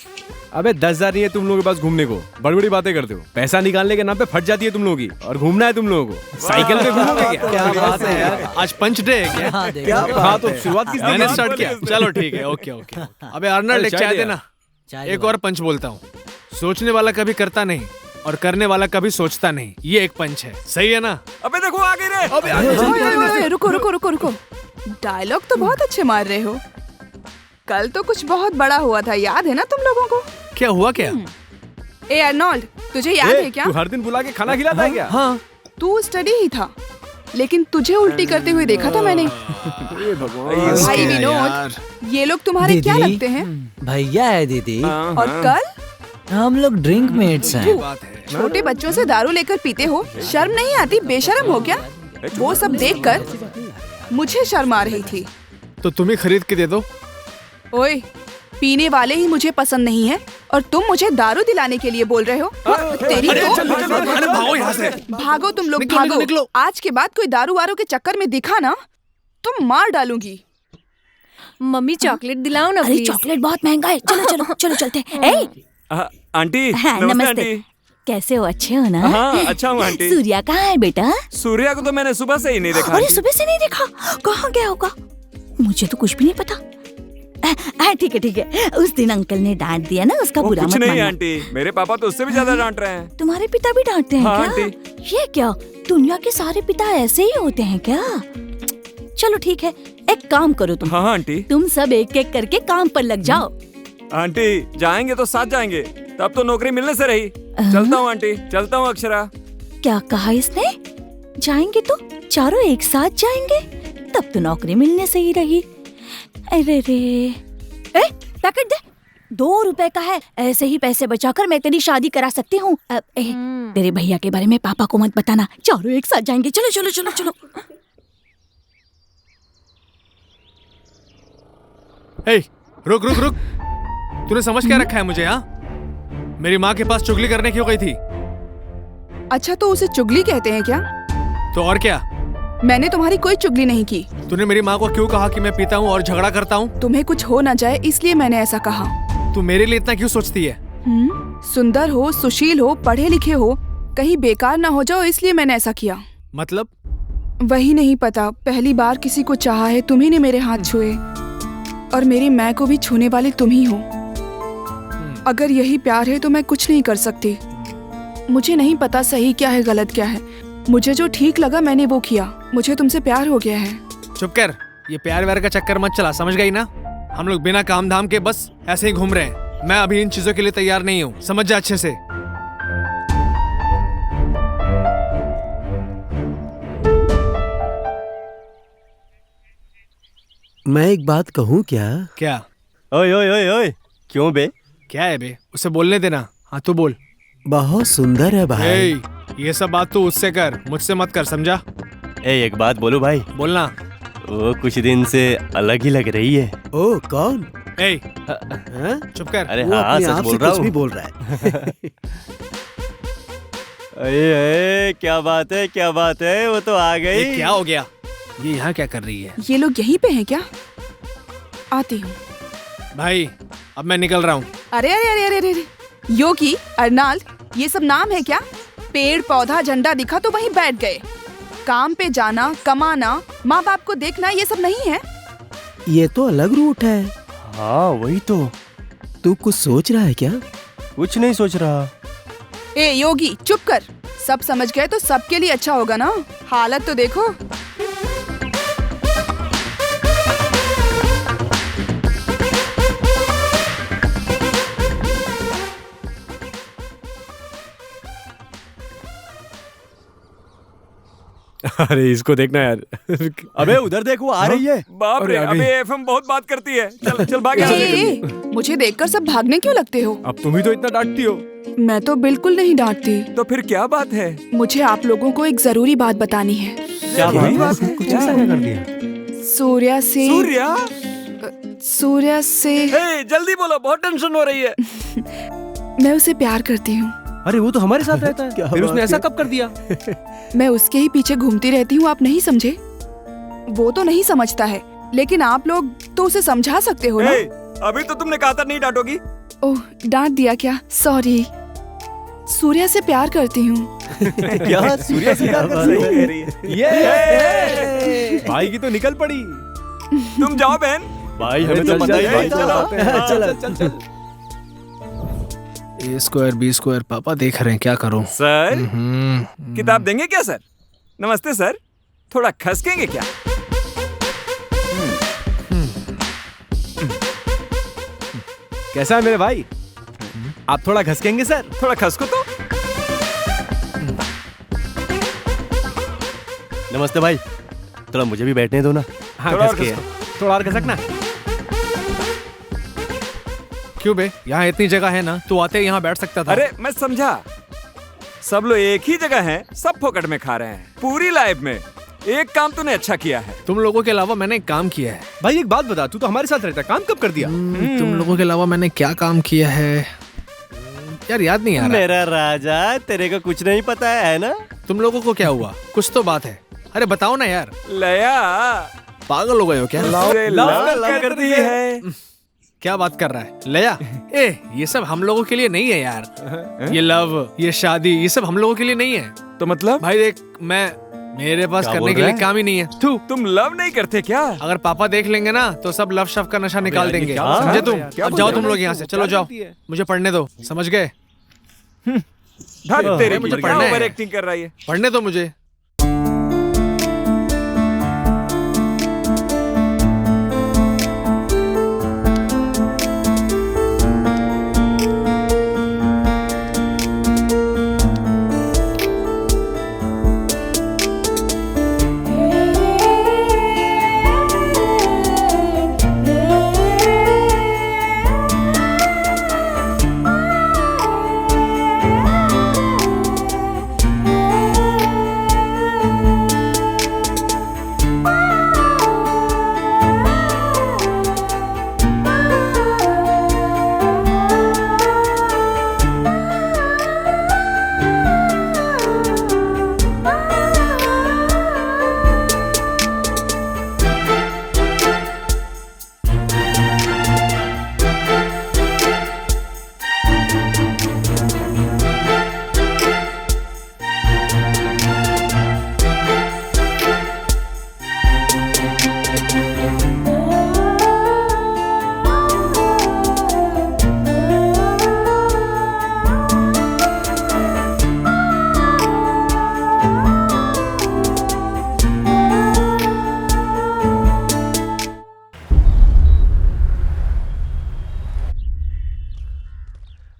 अबे 10,000 नहीं है तुम लोगों के पास घूमने को, बड़ी बड़ी बातें करते हो। पैसा निकालने के नाम पे फट जाती है तुम लोगों की, और घूमना है तुम लोगों को। साइकिल पे घूमोगे क्या? क्या बात है यार, आज पंच डे है क्या? हाँ तो शुरुआत किसने मैंने की? स्टार्ट किया। चलो ठीक है, ओके ओके। अबे अर्नल्ड, एक चाय देना। एक और पंच बोलता हूँ, सोचने वाला कभी करता नहीं और करने वाला कभी सोचता नहीं। ये एक पंच है, सही है ना? अबे देखो आगे रे। ओए, रुको रुको रुको रुको। डायलॉग तो बहुत अच्छे मार रहे हो। कल तो कुछ बहुत बड़ा हुआ था, याद है ना तुम लोगों को? क्या हुआ क्या? ए अर्नोल्ड, तुझे याद है क्या? तू हर दिन बुला के खाना खिलाता है क्या? हाँ। तू स्टडी ही था, लेकिन तुझे उल्टी करते हुए देखा था मैंने। भाई विनोद, ये लोग तुम्हारे क्या लगते हैं? भैया है दीदी। और कल हम लोग ड्रिंक मेट्स हैं। छोटे बच्चों से दारू लेकर पीते हो, शर्म नहीं आती? बेशर्म हो क्या? वो सब देखकर मुझे शर्म आ रही थी। तो तुम ही खरीद के दे दो। ओए, पीने वाले ही मुझे पसंद नहीं है और तुम मुझे दारू दिलाने के लिए बोल रहे हो? तेरी अरे भागो यहाँ से। भागो तुम लोग, निकलो, भागो। निकलो। आज के बाद कोई दारू वारू के चक्कर में दिखा ना तो मार डालूंगी। मम्मी चॉकलेट दिलाओ ना अरे प्लीज। चॉकलेट बहुत महंगा है। चलो चलो चलो चलते हैं। ए आंटी हाँ, नमस्ते नमस्ते। आंटी। कैसे हो? अच्छे हो ना? हाँ अच्छा हूँ आंटी। सूर्या कहाँ है बेटा? सूर्या को तो मैंने सुबह से ही नहीं देखा। अरे आंटी। सुबह से नहीं देखा? कहाँ गया होगा? मुझे तो कुछ भी नहीं पता। ठीक है ठीक है। उस दिन अंकल ने डांट दिया ना, उसका वो बुरा कुछ मत नहीं मानना। आंटी, मेरे पापा तो उससे भी ज्यादा डांट रहे हैं। तुम्हारे पिता भी डांटते हैं हाँ, क्या? आंटी। ये क्या, दुनिया के सारे पिता ऐसे ही होते हैं क्या? चलो ठीक है, एक काम करो तुम। हाँ आंटी। तुम सब एक एक करके काम पर लग जाओ। आंटी जाएंगे तो साथ जाएंगे, तब तो नौकरी मिलने से रही। चलता हूँ आंटी, चलता हूँ अक्षरा। क्या कहा इसने? जाएंगे तो चारों एक साथ जाएंगे, तब तो नौकरी मिलने से ही रही। अरे रे, पैकेट दे। 2 रुपए का है, ऐसे ही पैसे बचाकर मैं तेरी शादी करा सकती हूँ। तेरे भैया के बारे में पापा को मत बताना, चारों एक साथ जाएंगे। चलो चलो चलो चलो। रुक रुक रुक, तूने समझ क्या रखा है मुझे? हाँ, मेरी माँ के पास चुगली करने क्यों गई थी? अच्छा तो उसे चुगली कहते हैं क्या? तो और क्या? मैंने तुम्हारी कोई चुगली नहीं की। तूने मेरी माँ को क्यों कहा कि मैं पीता हूँ और झगड़ा करता हूँ? तुम्हें कुछ हो ना जाए इसलिए मैंने ऐसा कहा। तू मेरे लिए इतना क्यों सोचती है? सुंदर हो, सुशील हो, पढ़े लिखे हो, कहीं बेकार ना हो जाओ इसलिए मैंने ऐसा किया। मतलब? वही नहीं पता, पहली बार किसी को चाहा है, तुम्ही ने मेरे हाथ छुए और मेरी माँ को भी छूने वाले तुम ही हो। अगर यही प्यार है तो मैं कुछ नहीं कर सकती। मुझे नहीं पता सही क्या है गलत क्या है, मुझे जो ठीक लगा मैंने वो किया। मुझे तुमसे प्यार हो गया है। चुप कर, ये प्यार व्यार का चक्कर मत चला, समझ गई ना? हम लोग बिना काम धाम के बस ऐसे ही घूम रहे हैं। मैं अभी इन चीजों के लिए तैयार नहीं हूँ, समझ जा अच्छे से। मैं एक बात कहूँ क्या? क्या? ओए ओए ओए ओए, क्यों बे? क्या है बे? उसे बोलने देना। हाँ तू बोल। बहुत सुंदर है भाई। ये सब बात तू उससे कर, मुझसे मत कर, समझा? एक बात बोलो भाई। बोलना। वो कुछ दिन से अलग ही लग रही है। ओ कौन? चुप कर। अरे हाँ, सच बोल रहा हूँ। कुछ भी बोल रहा है। अरे क्या बात है, क्या बात है, वो तो आ गई। ये क्या हो गया? ये यहाँ क्या कर रही है? ये लोग यहीं पे हैं क्या? आती हूँ। भाई अब मैं निकल रहा हूँ। अरे अरे अरे अरे अरे, योगी, अर्नाल्ड, ये सब नाम है क्या? पेड़ पौधा झंडा दिखा तो वहीं बैठ गए। काम पे जाना, कमाना, माँ बाप को देखना, ये सब नहीं है। ये तो अलग रूट है। हाँ वही तो। तू कुछ सोच रहा है क्या? कुछ नहीं सोच रहा। ए योगी चुप कर, सब समझ गए तो सबके लिए अच्छा होगा ना। हालत तो देखो। अरे इसको देखना यार। अबे उधर देखो आ रही है। बाप रे, अबे एफएम बहुत बात करती है। चल चल भाग यहाँ से। मुझे देखकर सब भागने क्यों लगते हो? अब तुम ही तो इतना डांटती हो। मैं तो बिल्कुल नहीं डांटती। तो फिर क्या बात है? मुझे आप लोगों को एक जरूरी बात बतानी है। क्या बात है? कुछ ऐसा क्या कर दिया? सूर्या से जल्दी बोलो, बहुत टेंशन हो रही है। मैं उसे प्यार करती हूँ। अरे वो तो हमारे साथ रहता है। फिर उसने ऐसा कब कर दिया? मैं उसके ही पीछे घूमती रहती हूँ, आप नहीं समझे? वो तो नहीं समझता है, लेकिन आप लोग तो उसे समझा सकते हो ना? अभी तो तुमने कहा था नहीं डांटोगी। ओह, डांट दिया क्या? सॉरी। सूर्या से प्यार करती हूँ। क्या सूर्या से प्यार कर रही है? भाई की तो निकल पड़ी। तुम जाओ बहन। भाई हमें तो पता ही नहीं चला। चल। A स्क्वायर B स्क्वायर पापा देख रहे हैं, क्या करूं? सर किताब देंगे क्या सर? नमस्ते सर, थोड़ा खसकेंगे क्या? कैसा है मेरे भाई? आप थोड़ा घसकेंगे सर? थोड़ा खसको तो। नमस्ते भाई, थोड़ा मुझे भी बैठने दो ना। हाँ, थोड़ा और घसकना। क्यों बे, यहाँ इतनी जगह है ना, तू आते यहाँ बैठ सकता था। अरे मैं समझा, सब लोग एक ही जगह हैं, सब फोकट में खा रहे हैं। पूरी लाइफ में एक काम तूने अच्छा किया है। तुम लोगों के अलावा मैंने एक काम किया है। भाई एक बात बता, तू तो हमारे साथ रहता है, काम कब कर दिया? तुम लोगों के अलावा मैंने क्या काम किया है यार, याद नहीं आ रहा। मेरा राजा, तेरे को कुछ नहीं पता है ना? तुम लोगों को क्या हुआ? कुछ तो बात है। अरे बताओ ना यार। लया, पागल हो गए हो क्या? लव कर दी है। क्या बात कर रहा है लया? ये सब हम लोगों के लिए नहीं है यार। ये लव, ये शादी, ये सब हम लोगों के लिए नहीं है। तो मतलब? भाई देख, मेरे पास करने के लिए काम ही नहीं है। तुम लव नहीं करते क्या? अगर पापा देख लेंगे ना तो सब लव शव का नशा निकाल देंगे, समझे तुम? अब जाओ तुम लोग यहाँ से, चलो जाओ, मुझे पढ़ने दो, समझ गए? मुझे पढ़ना है। एक्टिंग कर रही है, पढ़ने दो मुझे।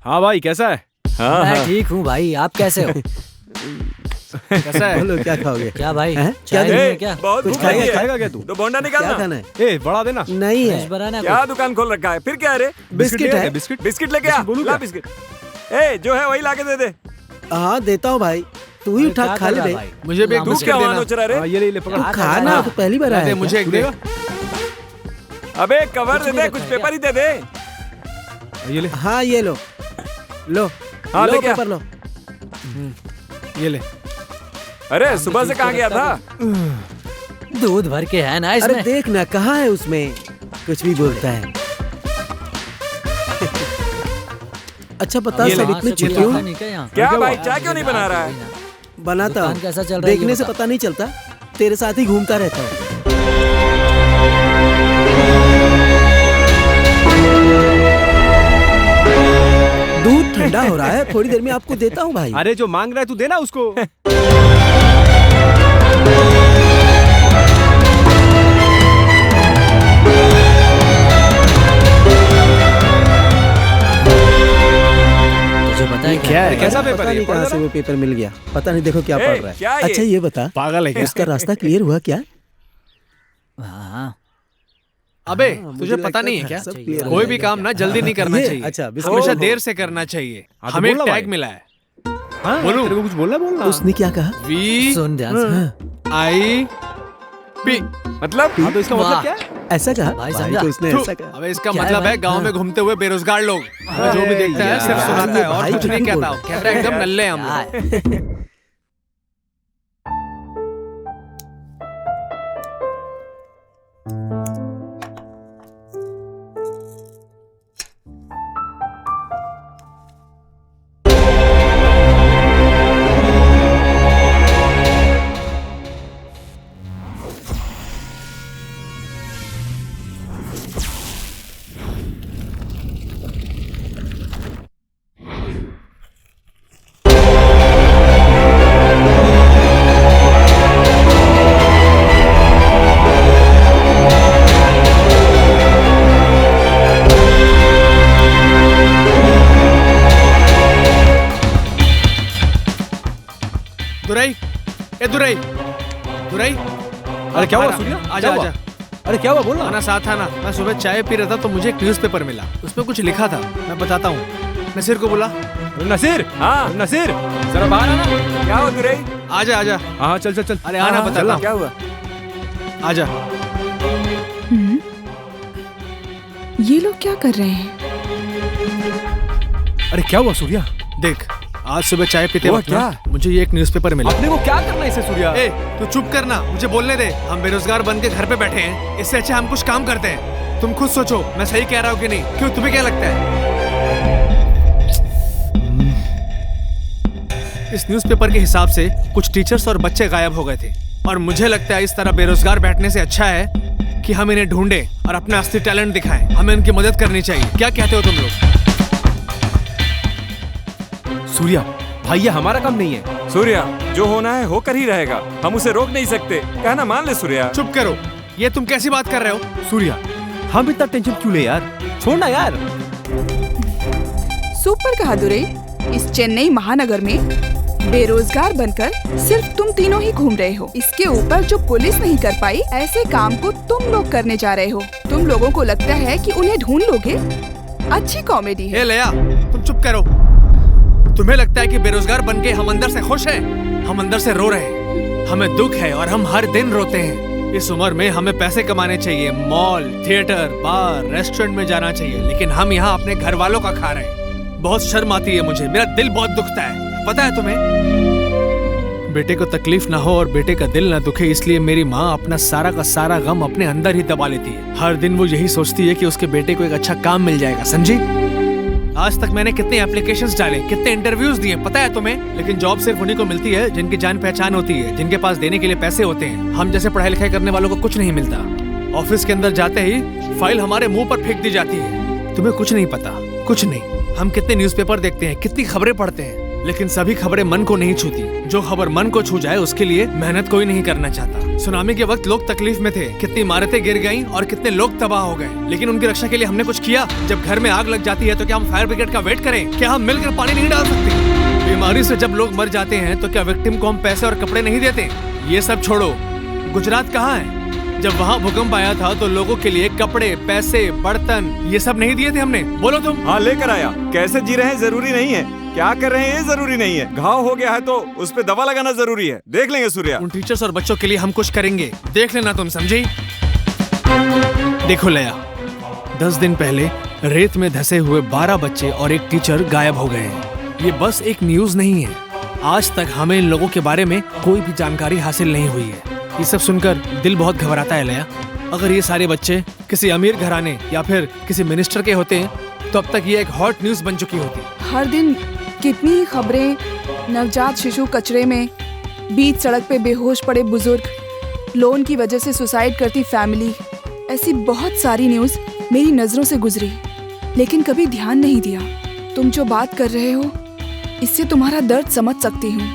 हाँ भाई कैसा है? मैं ठीक हूँ भाई, आप कैसे हो? कैसा है? बोलो क्या खाओगे? क्या भाई, क्या चाय क्या? बहुत कुछ भूख लगी है। खाएगा क्या तू? तो बोंडा निकालना। क्या खाना है? ए बड़ा देना। नहीं है। क्या दुकान खोल रखा है? फिर क्या है रे? बिस्किट है। बिस्किट लेके आ। ला बिस्किट। जो है वही लाके दे दे। हाँ देता हूँ भाई, तू ही उठा खा ले बे। मुझे भी एक तू बिस्किट क्या देना। वहाँ नोच रहा रे? ये ले पकड़। खाना तो पहली बार आया। मुझे एक दे। अबे कवर दे दे, कुछ पेपर ही दे दे। ये ले। हाँ ये लो, लो हाँ, लो लेके आ। पेपर लो। ये ले। अरे सुबह से कहाँ गया था? दूध भर के है ना इसमें। अरे देख ना, कहाँ है उसमें, कुछ भी बोलता है। अच्छा बता सब इतने चिट्ठी क्यों? क्या भाई, चाय क्यों नहीं बना रहा है? बनाता दुकान कैसा चल रहा है? देखने से पता नहीं चलता, तेरे साथ ही घूमता रहता हूँ। दूध ठंडा हो रहा है, थोड़ी देर में आपको देता हूँ भाई। अरे जो मांग रहा है तू देना उसको। तुझे पता है क्या है? कैसा अरे, पेपर पता है ये? नहीं कहाँ से वो पेपर मिल गया, पता नहीं, देखो क्या पढ़ रहा है। क्या ये? अच्छा ये बता, पागल है क्या? उसका रास्ता क्लियर हुआ क्या? हाँ अबे हाँ, तुझे मुझे पता लगता नहीं है था क्या, सब clear हो कोई भी जाएगा काम क्या? ना जल्दी नहीं करना ये, चाहिए, अच्छा, हमेशा देर से करना चाहिए। हमें एक टैग मिला है, बोलूं? तेरे को कुछ बोलना उसने क्या कहा? वी सुन ध्यान से। आई पी मतलब हाँ तो इसका मतलब क्या है? ऐसा कहा भाई भाई, समझा? तो उसने ऐसा कहा। अबे इसका क्या है मतलब है भाई? गांव में घूमते हुए बेरोजगार लोग, हमें जो भी देखता है सिर्फ सुनाता है और भाई, कुछ नहीं ठीक कहता। बोल कहता है एकदम नल्ले हैं हम लोग। दुराई, ए दुराई, दुराई, अरे क्या हुआ सूर्या? आजा क्या हुआ? आजा। अरे क्या हुआ बोलना? आना साथ आना। मैं सुबह चाय पी रहा था तो मुझे एक न्यूज़पेपर मिला, उसमें कुछ लिखा था, मैं बताता हूँ। नसीर को बुला। नसीर, हाँ नसीर जरा बाहर आना। क्या हो तुरे? आजा आजा। हाँ चल चल चल। अरे आना, हाँ, बताता हूँ। क्या हुआ? आजा। ये लोग क्या कर रहे हैं? अरे क्या हुआ सूर्या? देख, आज सुबह चाय पीते हुआ वक्त ना मुझे ये एक न्यूज़पेपर मिला। अपने को क्या करना है इसे सूर्या? ए, तू चुप करना, मुझे बोलने दे। हम बेरोजगार बन के घर पे बैठे हैं, इससे अच्छा हम कुछ काम करते हैं। तुम खुद सोचो, मैं सही कह रहा हूँ कि नहीं? क्यों, तुम्हें क्या लगता है? इस न्यूज़पेपर के हिसाब से कुछ टीचर्स और बच्चे गायब हो गए थे, और मुझे लगता है इस तरह बेरोजगार बैठने से अच्छा है कि हम इन्हें ढूंढें और अपना असली टैलेंट दिखाएं। हमें उनकी मदद करनी चाहिए। क्या कहते हो तुम लोग? सूर्या भाई ये हमारा काम नहीं है। सूर्या, जो होना है होकर ही रहेगा, हम उसे रोक नहीं सकते। कहना मान ले सूर्या। चुप करो, ये तुम कैसी बात कर रहे हो? सूर्या हम इतना टेंशन क्यों ले यार, छोड़ना यार। सुपर कहा दुरई, इस चेन्नई महानगर में बेरोजगार बनकर सिर्फ तुम तीनों ही घूम रहे हो। इसके ऊपर जो पुलिस नहीं कर पाई, ऐसे काम को तुम लोग करने जा रहे हो। तुम लोगों को लगता है कि उन्हें ढूंढ लोगे? अच्छी कॉमेडी है। ए लया, तुम चुप करो। तुम्हें लगता है कि बेरोजगार बनके हम अंदर से खुश हैं? हम अंदर से रो रहे हैं। हमें दुख है और हम हर दिन रोते हैं। इस उम्र में हमें पैसे कमाने चाहिए, मॉल, थिएटर, बार, रेस्टोरेंट में जाना चाहिए, लेकिन हम यहाँ अपने घर वालों का खा रहे हैं। बहुत शर्म आती है मुझे, मेरा दिल बहुत दुखता है, पता है तुम्हें? बेटे को तकलीफ ना हो और बेटे का दिल ना दुखे, इसलिए मेरी माँ अपना सारा का सारा गम अपने अंदर ही दबा लेती है। हर दिन वो यही सोचती है कि उसके बेटे को एक अच्छा काम मिल जाएगा, समझी? आज तक मैंने कितने एप्लीकेशंस डाले, कितने इंटरव्यूज दिए, पता है तुम्हें? लेकिन जॉब सिर्फ उन्हीं को मिलती है जिनकी जान पहचान होती है, जिनके पास देने के लिए पैसे होते हैं। हम जैसे पढ़ाई लिखाई करने वालों को कुछ नहीं मिलता। ऑफिस के अंदर जाते ही फाइल हमारे मुंह पर फेंक दी जाती है। तुम्हें कुछ नहीं पता, कुछ नहीं। हम कितने न्यूज़पेपर देखते हैं, कितनी खबरें पढ़ते हैं, लेकिन सभी खबरें मन को नहीं छूती। जो खबर मन को छू जाए उसके लिए मेहनत कोई नहीं करना चाहता। सुनामी के वक्त लोग तकलीफ में थे, कितनी इमारतें गिर गईं और कितने लोग तबाह हो गए, लेकिन उनकी रक्षा के लिए हमने कुछ किया? जब घर में आग लग जाती है तो क्या हम फायर ब्रिगेड का वेट करें? क्या हम मिलकर पानी नहीं डाल सकते? बीमारी से जब लोग मर जाते हैं तो क्या विक्टिम को हम पैसे और कपड़े नहीं देते? ये सब छोड़ो, गुजरात कहाँ है? जब वहाँ भूकंप आया था तो लोगों के लिए कपड़े, पैसे, बर्तन, ये सब नहीं दिए थे हमने? बोलो तुम। हाँ लेकर आया। कैसे जी रहे हैं जरूरी नहीं है, क्या कर रहे हैं ये जरूरी नहीं है। घाव हो गया है तो उस पे दवा लगाना जरूरी है, देख लेंगे सूर्या। उन टीचर्स और बच्चों के लिए हम कुछ करेंगे, देख लेना तुम, समझी? देखो लया, 10 दिन पहले रेत में धंसे हुए 12 बच्चे और एक टीचर गायब हो गए हैं। ये बस एक न्यूज नहीं है। आज तक हमें इन लोगों के बारे में कोई भी जानकारी हासिल नहीं हुई है। ये सब सुनकर दिल बहुत घबराता है लया। अगर ये सारे बच्चे किसी अमीर घराने या फिर किसी मिनिस्टर के होते हैं तो अब तक ये एक हॉट न्यूज बन चुकी होती। हर दिन कितनी ही खबरें, नवजात शिशु कचरे में, बीच सड़क पे बेहोश पड़े बुजुर्ग, लोन की वजह से सुसाइड करती फैमिली, ऐसी बहुत सारी न्यूज़ मेरी नज़रों से गुजरी, लेकिन कभी ध्यान नहीं दिया। तुम जो बात कर रहे हो इससे तुम्हारा दर्द समझ सकती हूँ।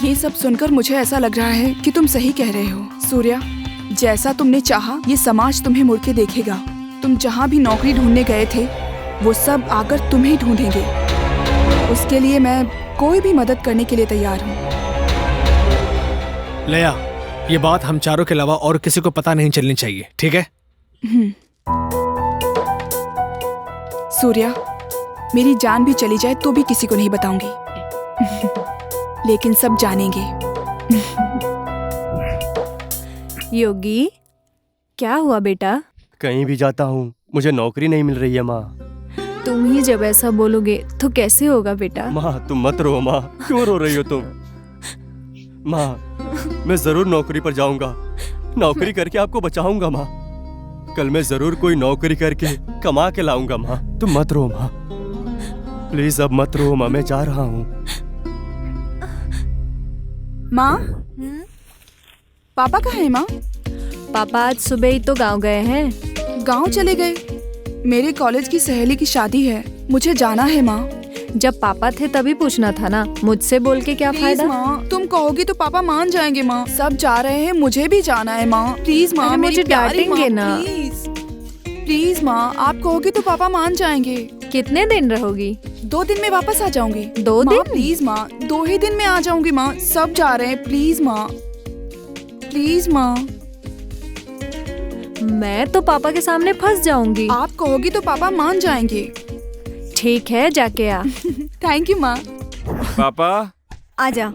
ये सब सुनकर मुझे ऐसा लग रहा है कि तुम सही कह रहे हो। सूर्या, जैसा तुमने चाहा ये समाज तुम्हें मुड़ के देखेगा। तुम जहाँ भी नौकरी ढूंढने गए थे वो सब आकर तुम्हें ढूंढेंगे। उसके लिए मैं कोई भी मदद करने के लिए तैयार हूँ। लया, ये बात हम चारों के अलावा और किसी को पता नहीं चलनी चाहिए, ठीक है? सूर्या, मेरी जान भी चली जाए तो भी किसी को नहीं बताऊंगी, लेकिन सब जानेंगे। योगी, क्या हुआ बेटा? कहीं भी जाता हूँ मुझे नौकरी नहीं मिल रही है माँ। तुम ही जब ऐसा बोलोगे तो कैसे होगा बेटा? माँ तुम मत रो माँ, क्यों रो रही हो तुम? माँ मैं जरूर नौकरी पर जाऊंगा, नौकरी करके आपको बचाऊंगा माँ। कल मैं जरूर कोई नौकरी करके कमा के लाऊंगा माँ। तुम मत रो माँ, प्लीज अब मत रो माँ, मैं जा रहा हूँ। माँ, पापा कहाँ है माँ? पापा आज सुबह ही तो गांव गए हैं। गांव चले गए? मेरे कॉलेज की सहेली की शादी है, मुझे जाना है माँ। जब पापा थे तभी पूछना था ना, मुझसे बोल के क्या फायदा? माँ, तुम कहोगी तो पापा मान जाएंगे माँ। सब जा रहे हैं, मुझे भी जाना है माँ। प्लीज माँ, मुझे डांटेंगे ना। प्लीज माँ, आप कहोगी तो पापा मान जाएंगे। कितने दिन रहोगी? 2 दिन में वापस आ जाऊंगी। 2 दिन? प्लीज माँ, 2 ही दिन में आ जाऊंगी माँ। सब जा रहे हैं, प्लीज माँ, प्लीज माँ। मैं तो पापा के सामने फंस जाऊंगी। आप कहोगी तो पापा मान जाएंगे। ठीक है, जाके आ। थैंक यू माँ। पापा आजा।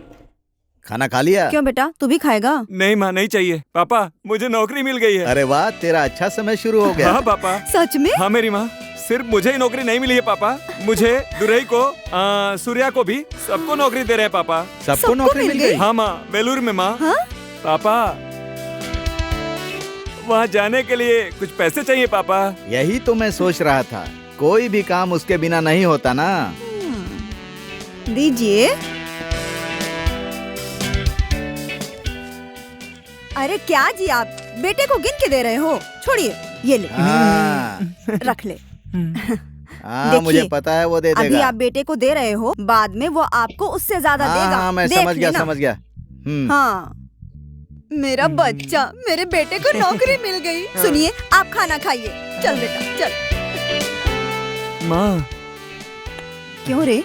खाना खा लिया? क्यों बेटा, तू भी खाएगा? नहीं माँ, नहीं चाहिए। पापा मुझे नौकरी मिल गई है। अरे वाह, तेरा अच्छा समय शुरू हो गया। हाँ पापा। सच में? हाँ मेरी माँ, सिर्फ मुझे ही नौकरी नहीं मिली है पापा, मुझे, दुरई को, सूर्या को भी, सबको नौकरी दे रहे हैं पापा। सबको नौकरी मिल गई? हाँ माँ, बेलूर में माँ। हाँ? पापा वहाँ जाने के लिए कुछ पैसे चाहिए पापा। यही तो मैं सोच रहा था, कोई भी काम उसके बिना नहीं होता ना। दीजिए। अरे क्या जी, आप बेटे को गिन के दे रहे हो? छोड़िए, ये ले। रख ले। हाँ मुझे पता है वो दे देगा। अभी आप बेटे को दे रहे हो, बाद में वो आपको उससे ज्यादा देगा। हाँ मैं समझ गया। हाँ, मेरा बच्चा, मेरे बेटे को नौकरी मिल गई। सुनिए, आप खाना खाइए। चल बेटा, चल। माँ। क्यों रे,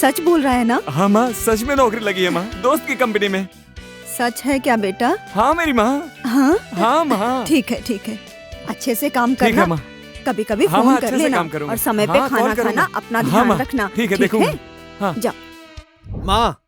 सच बोल रहा है ना? हाँ माँ, सच में नौकरी लगी है माँ, दोस्त की कंपनी में। सच है क्या बेटा? हाँ मेरी माँ। हाँ हाँ माँ। ठीक है, ठीक है, अच्छे से काम करना। ठीक है माँ। कभी कभी हाँ, फोन कर लेना और और समय पे खाना खाना, अपना ध्यान रखना। ठीक है, देखूंगा। हाँ। जा। माँ।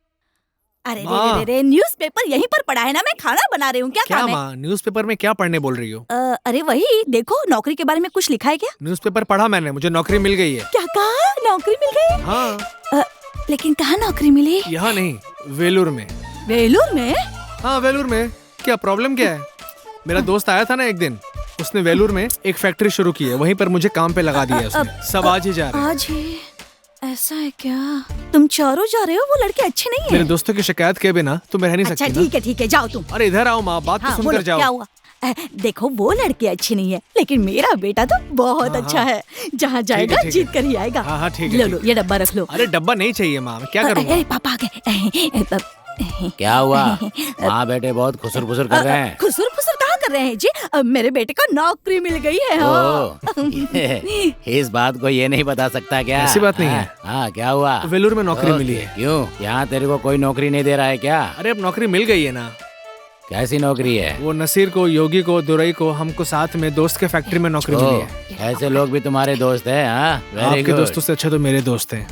अरे रे, न्यूज़पेपर यहीं पर पड़ा है ना, मैं खाना बना रही हूँ। क्या काम है? माँ, न्यूज़पेपर में क्या पढ़ने बोल रही हो? अरे वही देखो, नौकरी के बारे में कुछ लिखा है क्या? न्यूज़पेपर पढ़ा मैंने, मुझे नौकरी मिल गई है। क्या कहा? नौकरी मिल गई? हाँ। लेकिन कहाँ नौकरी मिली? यहाँ नहीं, वेलूर में। वेलूर में? हाँ वेलूर में। क्या प्रॉब्लम क्या है? मेरा दोस्त आया था ना एक दिन, उसने वेलूर में एक फैक्ट्री शुरू की है, वहीं पर मुझे काम पे लगा दिया उसने। सब आज ही जा रहे हैं। आज ही? ऐसा है क्या? तुम चारों जा रहे हो? वो लड़के अच्छे नहीं है। मेरे दोस्तों की शिकायत के बिना तुम रह नहीं सकती। अच्छा ठीक है, जाओ तुम। अरे इधर आओ माँ, बात तो सुनकर जाओ। क्या हुआ? देखो वो लड़के अच्छे नहीं है, लेकिन मेरा बेटा तो बहुत अच्छा है। जहाँ जाएगा जीत कर ही आएगा। हाँ ठीक है। लो ये डब्बा रख लो। अरे डब्बा नहीं चाहिए माँ, क्या करूँगा? अरे पापा आ गए। क्या हुआ? माँ बेटे बहुत खुसुर फुसुर कर रहे हैं। खुसुर फुसुर कहाँ कर रहे हैं जी? मेरे बेटे को नौकरी मिल गई है। इस बात को ये नहीं बता सकता क्या? ऐसी बात नहीं है। हाँ क्या हुआ? वेलूर में नौकरी मिली है। क्यों? यहाँ तेरे को कोई नौकरी नहीं दे रहा है क्या? अरे अब नौकरी मिल गई है ना। कैसी नौकरी है? वो नसीर को, योगी को, दुरई को, हमको साथ में दोस्त के फैक्ट्री में नौकरी मिली है। ऐसे लोग भी तुम्हारे दोस्त हैं? हाँ, आपके दोस्तों से अच्छे तो मेरे दोस्त हैं।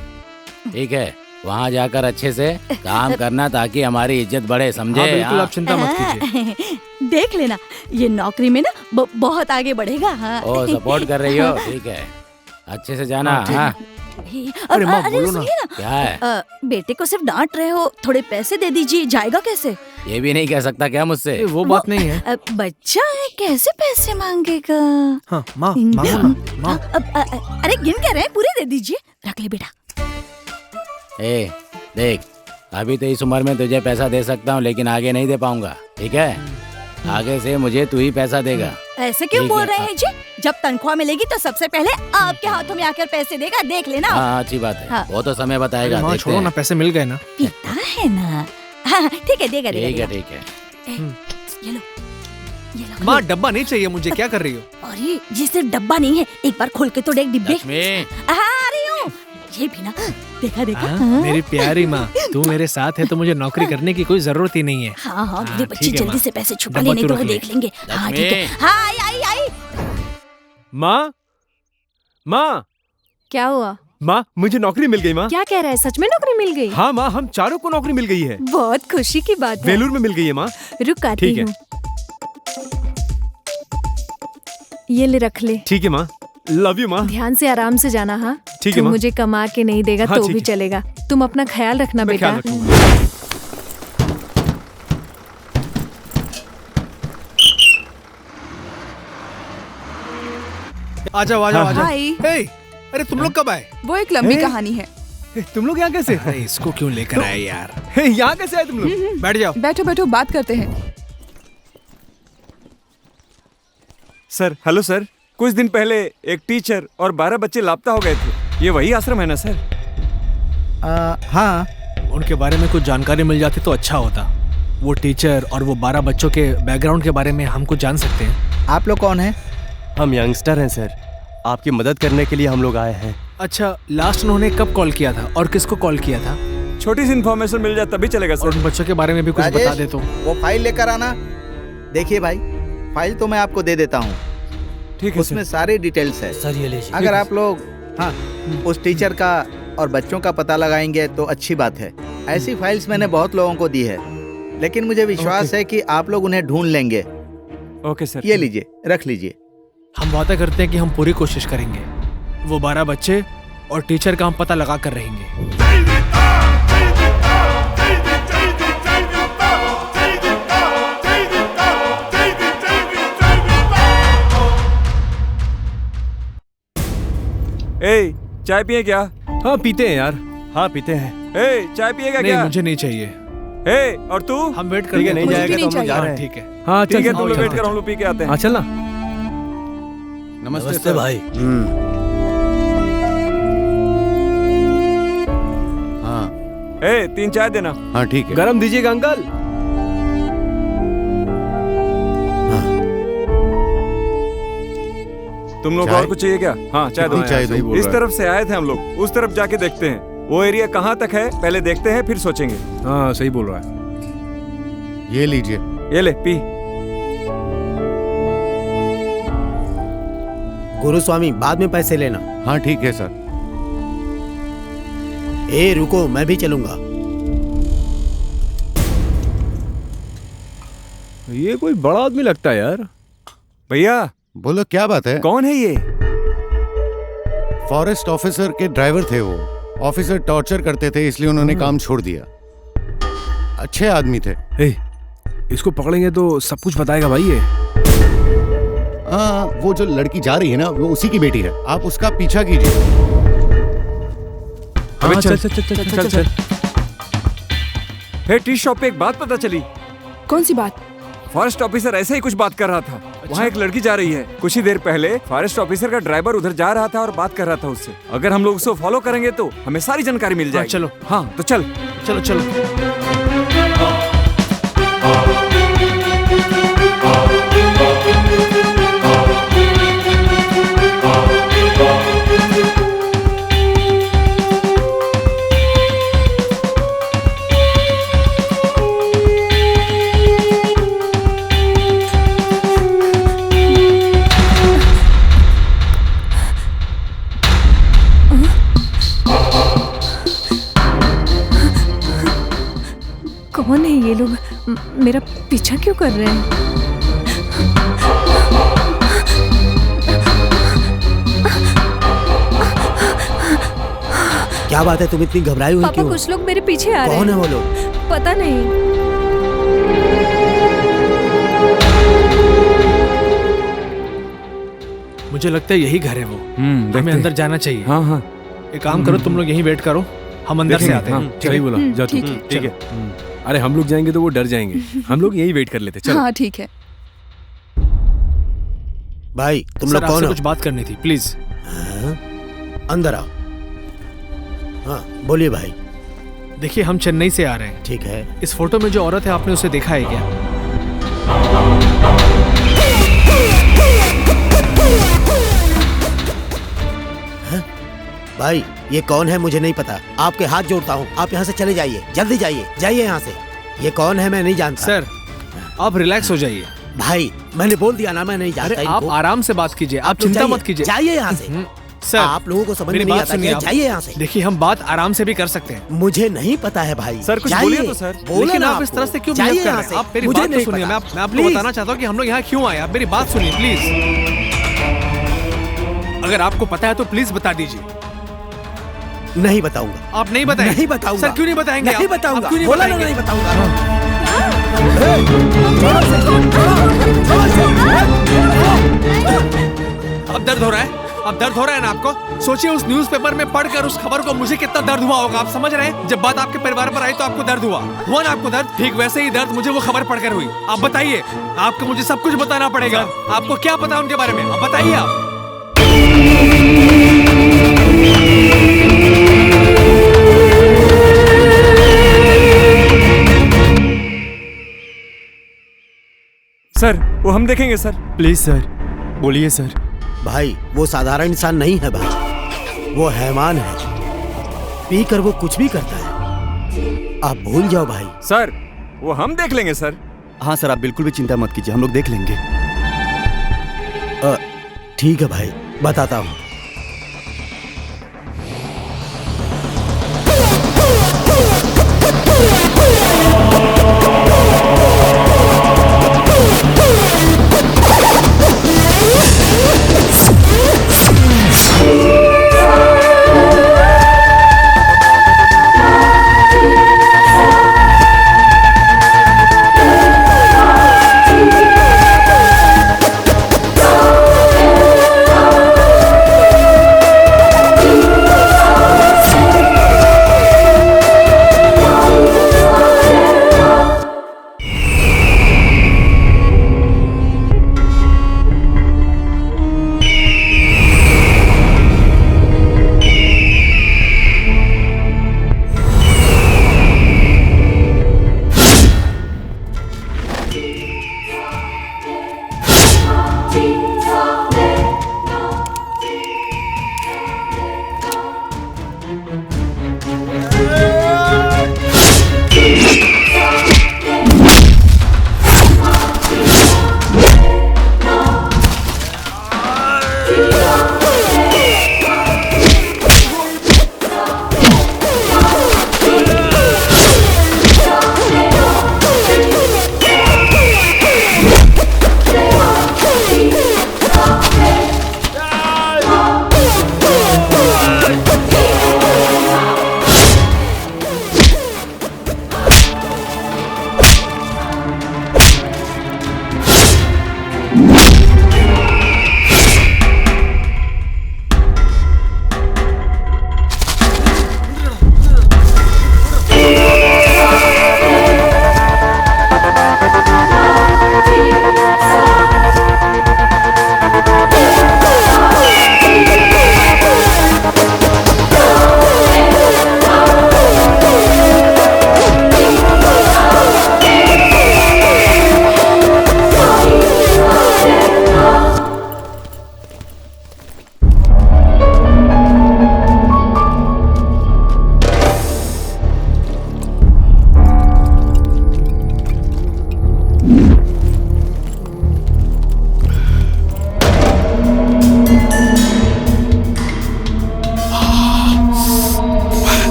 ठीक है, वहाँ जाकर अच्छे से काम करना ताकि हमारी इज्जत बढ़े, समझे? हाँ, बिल्कुल, आप चिंता मत कीजिए। देख लेना, ये नौकरी में ना बहुत आगे बढ़ेगा। हाँ। ओ सपोर्ट कर रही हो? ठीक है, अच्छे से जाना। हाँ। अरे माँ बोलो ना। क्या है? बेटे को सिर्फ डांट रहे हो, थोड़े पैसे दे दीजिए। जाएगा कैसे? ये भी नहीं कह सकता क्या मुझसे? वो बात नहीं है। बच्चा है, कैसे पैसे मांगेगा? हाँ माँ, मांगो ना माँ। अरे गिन के रहे, पूरे दे दीजिए। रख ले बेटा। ए देख, अभी तो इस उम्र में तुझे पैसा दे सकता हूँ, लेकिन आगे नहीं दे पाऊंगा, ठीक है? आगे से मुझे तू ही पैसा देगा। ऐसे क्यों बोल रहे हैं जी? जब तनख्वाह मिलेगी तो सबसे पहले आपके हाथों में आकर पैसे देगा, देख लेना। हाँ अच्छी बात है। हाँ। वो तो समय बताएगा। माँ छोड़ो ना, पैसे मिल गए ना। पिता है ना। हाँ ठीक है, देगा। ठीक है। ये लो। माँ डब्बा नहीं चाहिए मुझे, क्या कर रही हो? अरे ये सिर्फ डब्बा नहीं है, एक बार खोल के तो देख डिब्बे। लक्ष्मी। आ रही हूँ। ये भी ना देखा देखा। हाँ, मेरी प्यारी माँ, तू मेरे साथ है तो मुझे नौकरी करने की कोई जरूरत ही नहीं है। हाँ हाँ मेरे बच्चे ठीक है, जल्दी माँ। से पैसे छुपा डब्बा ले, नहीं तू तो रख वो ले। देख लेंगे। हाँ ठीक है। हाँ आई। माँ, माँ, क्या हुआ? माँ, मुझे नौकरी मिल गई माँ। क्या कह रहा है? सच में नौकरी मिल गई? हाँ माँ, हम चारों को नौकरी मिल गई है। बहुत खुशी की बात है। वेलूर में मिल गई है माँ। रुक आती ठीक है। हूँ। ये ले रख ले। ठीक है माँ, लव यू माँ। ध्यान से आराम से जाना। हाँ ठीक है तू माँ। मुझे कमा के नहीं देगा हाँ, तो ठीक भी है। चलेगा। तुम अपना ख्याल रखना मैं बेटा। ख्याल रखूंगा। आ जाओ आ जाओ आ जाओ। हाय। हे, अरे तुम लोग कब आए? वो एक लंबी कहानी है। तुम लोग यहाँ कैसे? अरे इसको क्यों लेकर आए यार? यहाँ कैसे आए तुम लोग? बैठ जाओ। बैठो बैठो, बात करते हैं। Sir, hello sir. कुछ दिन पहले एक टीचर और 12 बच्चे लापता हो गए थे। ये वही आश्रम है ना सर? हाँ, उनके बारे में कुछ जानकारी मिल जाती तो अच्छा होता। वो टीचर और वो 12 बच्चों के बैकग्राउंड के बारे में हम कुछ जान सकते हैं। आप लोग कौन हैं? हम यंगस्टर हैं सर, आपकी मदद करने के लिए हम लोग आए हैं। अच्छा, लास्ट उन्होंने कब कॉल किया था और किसको कॉल किया था? छोटी सी इन्फॉर्मेशन मिल जाए तभी चलेगा और सर। उन बच्चों के बारे में भी कुछ राजेश, बता दे तो। वो फाइल लेकर आना। देखिए भाई, फाइल तो मैं आपको दे देता हूँ। ठीक है उसमें सारी डिटेल्स है। सर ये लीजिए। अगर आप लोग उस टीचर का और बच्चों का पता लगाएंगे तो अच्छी बात है। ऐसी फाइल्स मैंने बहुत लोगों को दी है, लेकिन मुझे विश्वास है कि आप लोग उन्हें ढूंढ लेंगे। Okay sir. ये लीजिए, रख लीजिए। हम वादा करते हैं कि हम पूरी कोशिश करेंगे। वो 12 बच्चे और टीचर का हम पता लगा कर रहेंगे। ए, चाय पिए क्या? हाँ पीते हैं यार। हाँ पीते हैं। ए, चाय पिएगा नहीं, क्या? मुझे नहीं चाहिए। ए, और तू? हम वेट ठीक करेंगे। है, नहीं मुझे जाएगा भी तो नहीं हम लोग जा चाहिए। रहे हैं। ठीक है। हाँ ठीक है, चल, तुम लोग चल, वेट चल, करो, हम लोग पी के आते हैं। हाँ चल ना। नमस्ते नमस्ते सर। भाई। हाँ ए, 3 चाय देना। हाँ ठीक है। गरम दीजिएगा अंकल। तुम लोग चाय? और कुछ चाहिए क्या? हाँ, चाय दो। कितनी चाय दूं? इस तरफ से आए थे हम लोग, उस तरफ जाके देखते हैं। वो एरिया कहाँ तक है पहले देखते हैं, फिर सोचेंगे। हाँ सही बोल रहा है। ये लीजिए। ये ले पी। गुरुस्वामी बाद में पैसे लेना। हाँ ठीक है सर। ए रुको, मैं भी चलूंगा। ये कोई बड़ा आदमी लगता है यार। भैया बोलो क्या बात है? कौन है ये? फॉरेस्ट ऑफिसर के ड्राइवर थे वो। ऑफिसर टॉर्चर करते थे इसलिए उन्होंने काम छोड़ दिया। अच्छे आदमी थे। इसको पकड़ेंगे तो सब कुछ बताएगा भाई ये। हाँ, वो जो लड़की जा रही है ना, वो उसी की बेटी है। आप उसका पीछा कीजिए। हाँ, चल चल चल चल चल। हे, टी शॉप पे एक बात पता चली। कौन सी बात? फॉरेस्ट ऑफिसर ऐसे ही कुछ बात कर रहा था। वहाँ एक लड़की जा रही है। कुछ ही देर पहले फॉरेस्ट ऑफिसर का ड्राइवर उधर जा रहा था और बात कर रहा था उससे। अगर हम लोग उसको फॉलो करेंगे तो हमें सारी जानकारी मिल जाएगी। चलो। हाँ तो चल। चलो चलो। कौन है ये लोग? मेरा पीछा क्यों कर रहे हैं? क्या बात है, तुम इतनी घबराई हुई पापा क्यों? कुछ लोग मेरे पीछे आ रहे हैं। कौन है वो लोग? पता नहीं। मुझे लगता है यही घर है वो। हमें अंदर जाना चाहिए। हाँ हाँ। एक काम करो, तुम लोग यहीं वेट करो, हम अंदर से आते हैं। सही बोला। जा तू। ठीक है। अरे हम लोग जाएंगे तो वो डर जाएंगे। हम लोग यही वेट कर लेते। चलो। हाँ ठीक है। भाई तुम सर, लोग कौन आपसे हो? कुछ बात करनी थी, प्लीज। अंदर आओ। हाँ बोलिए भाई। देखिए, हम चेन्नई से आ रहे हैं। ठीक है। इस फोटो में जो औरत है, आपने उसे देखा है क्या? भाई ये कौन है मुझे नहीं पता, आपके हाथ जोड़ता हूँ, आप यहाँ से चले जाइए, जल्दी जाइए, जाइए यहाँ से। ये कौन है मैं नहीं जानता। सर आप रिलैक्स हो जाइए। भाई मैंने बोल दिया ना मैं नहीं जानता। अरे आप आराम से बात कीजिए, आप चिंता मत कीजिए। जाइए यहाँ से। सर आप लोगों को समझ में नहीं आता क्या? जाइए यहाँ से। देखिए हम बात आराम से भी कर सकते हैं। मुझे नहीं पता है भाई। सर कुछ बोलिए तो सर। लेकिन आप इस तरह से क्यों बिहेव कर रहे हैं? आप मेरी बात तो सुनिए। मैं आपको बताना चाहता हूँ कि हम लोग यहाँ क्यों आए। आप मेरी बात सुनिए प्लीज। अगर आपको पता है तो प्लीज बता दीजिए। नहीं बताऊंगा। आप नहीं बताएंगे? नहीं बताऊंगा। सर क्यों नहीं बताएंगे? नहीं बताऊंगा। क्यों नहीं बोला ना बताएंगे? नहीं बताऊंगा। अब दर्द हो रहा है? अब दर्द हो रहा है ना आपको? सोचिए उस न्यूज़पेपर में पढ़कर उस खबर को मुझे कितना दर्द हुआ होगा। आप समझ रहे हैं? जब बात आपके परिवार पर आई तो आपको दर्द हुआ ना आपको दर्द? ठीक वैसे ही दर्द मुझे वो खबर पढ़कर हुई। आप बताइए, आपको मुझे सब कुछ बताना पड़ेगा। आपको क्या पता उनके बारे में? अब बताइए आप। सर वो हम देखेंगे सर। प्लीज सर बोलिए सर। भाई वो साधारण इंसान नहीं है भाई, वो हैवान है, पीकर वो कुछ भी करता है। आप भूल जाओ भाई। सर वो हम देख लेंगे सर। हाँ सर आप बिल्कुल भी चिंता मत कीजिए, हम लोग देख लेंगे। ठीक है भाई बताता हूँ।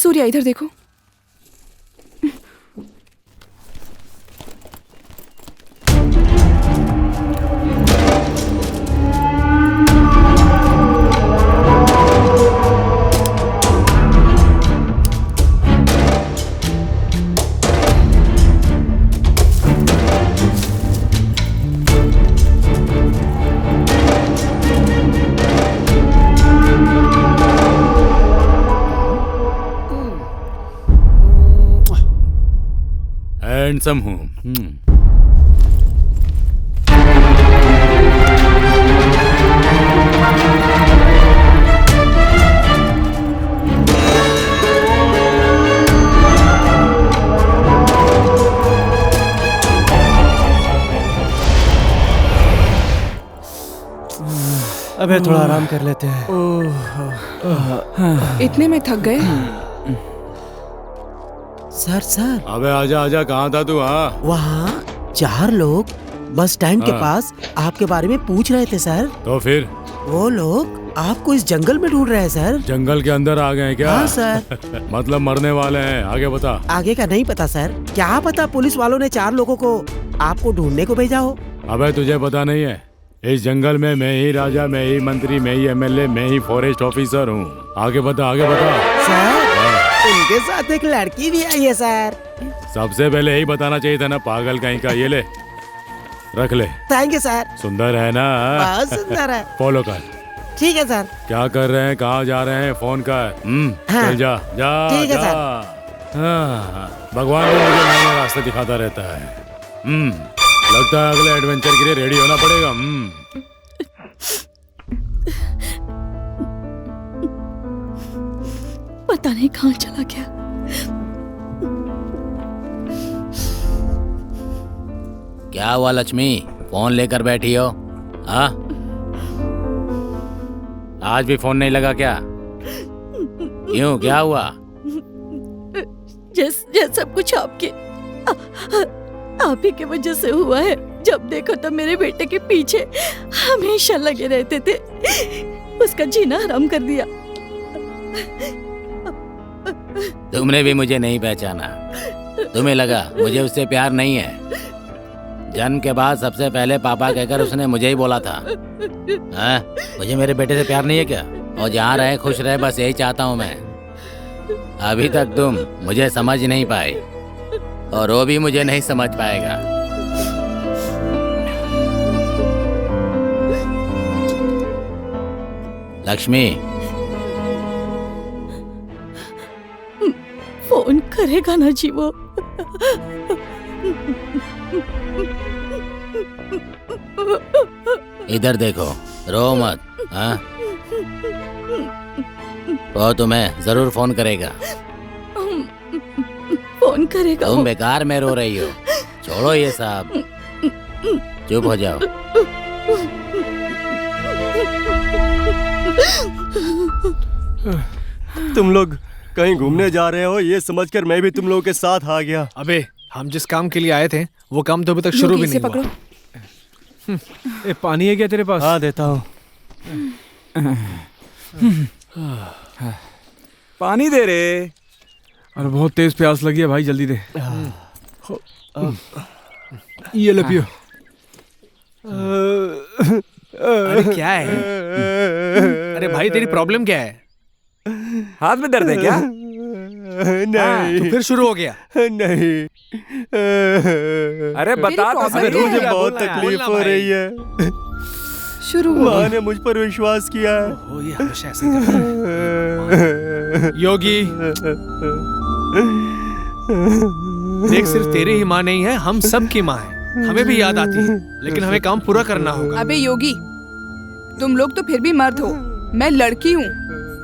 सूर्या इधर देखो। हैंडसम हूँ। अबे थोड़ा आराम कर लेते हैं। इतने में थक गए? सर अबे आजा आजा, कहाँ था तू? हाँ, वहाँ 4 लोग बस स्टैंड के पास आपके बारे में पूछ रहे थे सर। तो फिर वो लोग आपको इस जंगल में ढूंढ रहे हैं सर। जंगल के अंदर आ गए हैं क्या? हाँ सर। मतलब मरने वाले हैं। आगे बता। आगे का नहीं पता सर। क्या पता पुलिस वालों ने 4 लोगों को आपको ढूंढने को भेजा हो। अबे तुझे पता नहीं है, इस जंगल में मैं ही राजा, मैं ही मंत्री, मैं ही एमएलए, मैं ही फॉरेस्ट ऑफिसर हूँ। आगे बता, आगे बता। सर उनके साथ एक लड़की भी आई है सर। सबसे पहले यही बताना चाहिए था ना, पागल कहीं का। ये ले, रख ले। Thank you sir. सुंदर है ना? बहुत सुंदर है। फॉलो कर। ठीक है सर। क्या कर रहे हैं, कहाँ जा रहे हैं? फोन कर। हाँ। चल जा जा। ठीक है जा। सर। हाँ, भगवान भी मुझे नए नए रास्ते दिखाता रहता है। लगता है अगले एडवेंचर के लिए रेडी होना पड़ेगा। पता नहीं कहाँ चला गया। क्या हुआ लक्ष्मी, फोन लेकर बैठी हो? हाँ, आज भी फोन नहीं लगा क्या? क्यों, क्या हुआ? सब कुछ आप ही की वजह से हुआ है। जब देखो तब मेरे बेटे के पीछे हमेशा लगे रहते थे। उसका जीना हराम कर दिया। तुमने भी मुझे नहीं पहचाना। तुम्हें लगा मुझे उससे प्यार नहीं है। जन्म के बाद सबसे पहले पापा कहकर उसने मुझे ही बोला था। हाँ? मुझे मेरे बेटे से प्यार नहीं है क्या? और जहाँ रहे खुश रहे, बस यही चाहता हूँ मैं। अभी तक तुम मुझे समझ नहीं पाए और वो भी मुझे नहीं समझ पाएगा। लक्ष्मी, फोन करेगा ना जी वो? इधर देखो, रो मत। हाँ? वो तुम्हें जरूर फोन करेगा। फोन करेगा। तुम बेकार में रो रही हो। छोड़ो ये सब, चुप हो जाओ। तुम लोग कहीं घूमने जा रहे हो ये समझकर मैं भी तुम लोगों के साथ आ गया। अबे हम जिस काम के लिए आए थे वो काम तो अभी तक शुरू भी नहीं हुआ। ए, पानी है क्या तेरे पास? हाँ देता हूँ। पानी दे रे। अरे बहुत तेज प्यास लगी है भाई, जल्दी दे। ये लो पियो। अरे क्या है? अरे भाई तेरी प्रॉब्लम क्या है? हाथ में दर्द है क्या? नहीं। तो फिर शुरू हो गया? नहीं। अरे बता तो सही। मुझे बहुत तकलीफ हो रही है। शुरू हो माँ ने मुझ पर विश्वास किया है। ओ, ये हमेशा ऐसे ही करता है। योगी देख, सिर्फ तेरी ही माँ नहीं है, हम सब की माँ है। हमें भी याद आती है, लेकिन हमें काम पूरा करना होगा। अबे योगी, तुम लोग तो फिर भी मर्द हो, मैं लड़की हूँ।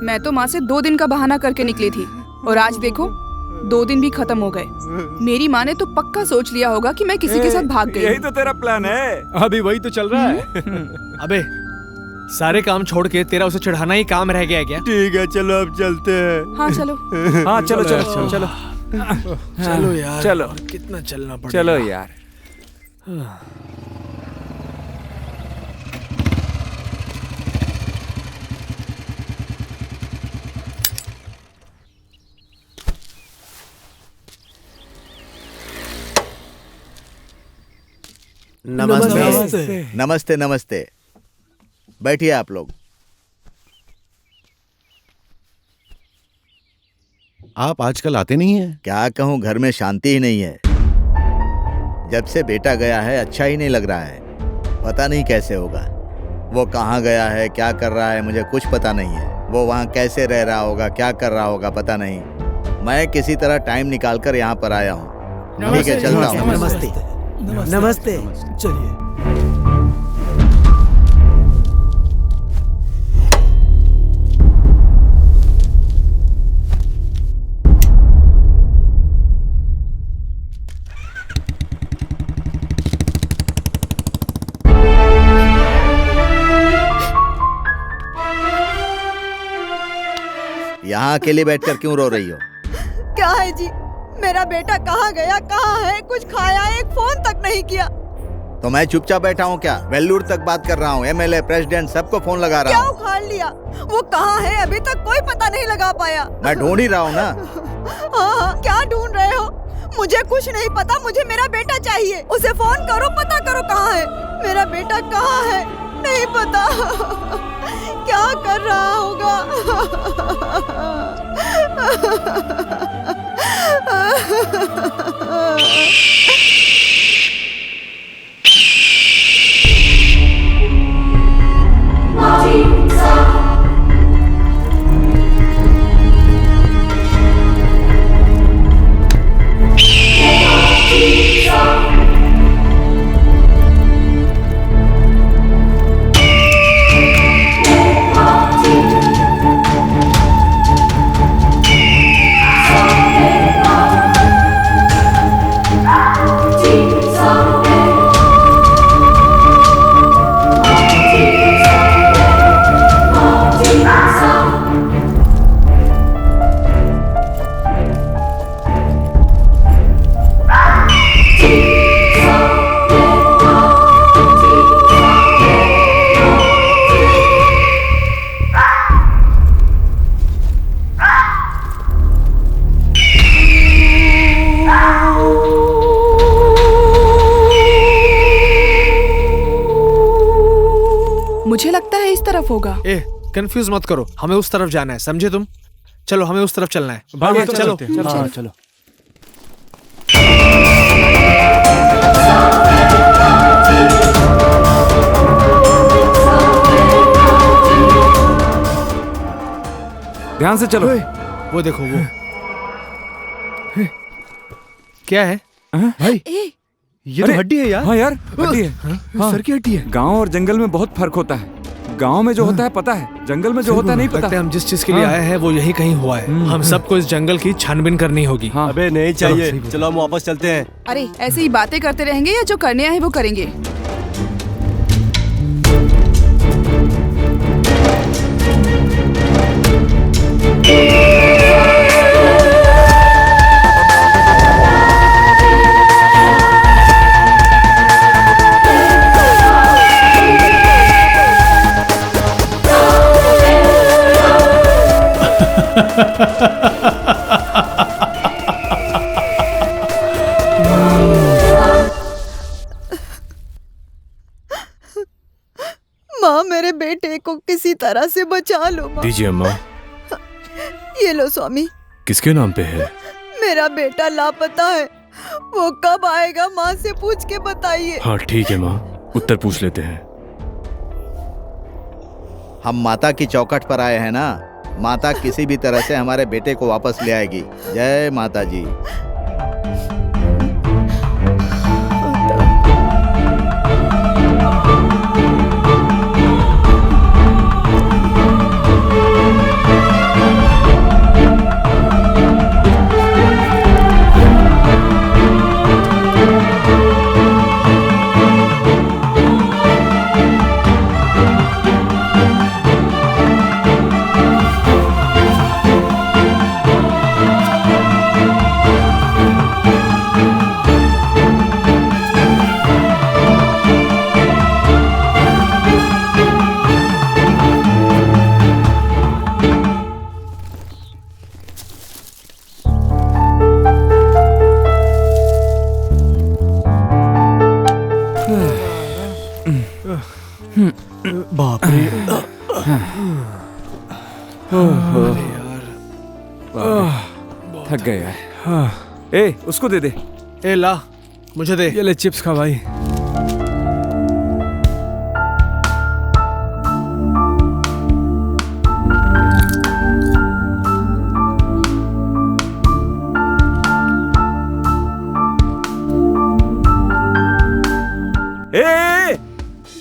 मैं तो माँ से 2 दिन का बहाना करके निकली थी और आज देखो 2 दिन भी खत्म हो गए। मेरी माँ ने तो पक्का सोच लिया होगा कि मैं किसी के साथ भाग गई। यही तो तेरा प्लान है। अभी वही तो चल रहा है। अबे सारे काम छोड़ के तेरा उसे चढ़ाना ही काम रह गया क्या? ठीक है चलो अब चलते हैं। हाँ चलो। हाँ चलो चलो चलो चलो चलो यार, चलो। कितना चलना पड़ेगा। चलो यार। नमस्ते नमस्ते नमस्ते। बैठिए आप लोग। आप आजकल आते नहीं हैं? क्या कहूँ, घर में शांति ही नहीं है। जब से बेटा गया है अच्छा ही नहीं लग रहा है। पता नहीं कैसे होगा। वो कहाँ गया है, क्या कर रहा है, मुझे कुछ पता नहीं है। वो वहाँ कैसे रह रहा होगा, क्या कर रहा होगा, पता नहीं। मैं किसी तरह टाइम निकाल कर यहाँ पर आया हूँ। ठीक है चलता हूँ। नमस्ते नमस्ते। चलिए। यहाँ अकेले बैठकर क्यों रो रही हो? क्या है जी, मेरा बेटा कहाँ गया, कहाँ है, कुछ खाया, एक फोन तक नहीं किया। तो मैं चुपचाप बैठा हूँ क्या? वेल्लूर तक बात कर रहा हूँ, MLA, प्रेसिडेंट सबको फोन लगा रहा क्या हूँ। उखाड़ लिया? वो कहाँ है? अभी तक कोई पता नहीं लगा पाया। मैं ढूंढ ही रहा हूँ ना। हाँ, क्या ढूंढ रहे हो? मुझे कुछ नहीं पता, मुझे मेरा बेटा चाहिए। उसे फोन करो, पता करो कहाँ है। मेरा बेटा कहाँ है नहीं पता। क्या कर रहा होगा? मुझे लगता है इस तरफ होगा। कंफ्यूज मत करो, हमें उस तरफ जाना है, समझे तुम? चलो हमें उस तरफ चलना है। भागो, चलो चलो। ध्यान से चलो। वो देखो वो क्या है भाई? ये तो हड्डी है यार। हाँ यार, हड्डी है। हाँ। सर की हड्डी है। गांव और जंगल में बहुत फर्क होता है। गांव में जो होता है पता है, जंगल में जो होता है नहीं पता। लगता है हम जिस चीज के लिए आए हैं वो यही कहीं हुआ है। हम सबको इस जंगल की छानबीन करनी होगी। हाँ। अबे नहीं चाहिए, चलो हम वापस चलते हैं। अरे ऐसे ही बातें करते रहेंगे या जो करने आए वो करेंगे? माँ, मेरे बेटे को किसी तरह से बचा लो माँ। दीजिए अम्मा। ये लो स्वामी। किसके नाम पे है? मेरा बेटा लापता है, वो कब आएगा माँ से पूछ के बताइए। हाँ ठीक है माँ, उत्तर पूछ लेते हैं। हम माता की चौखट पर आए हैं ना, माता किसी भी तरह से हमारे बेटे को वापस ले आएगी। जय माता जी। बाप रे। थक गए यार। ए, उसको दे दे। ए ला, मुझे दे। ये ले चिप्स खा भाई।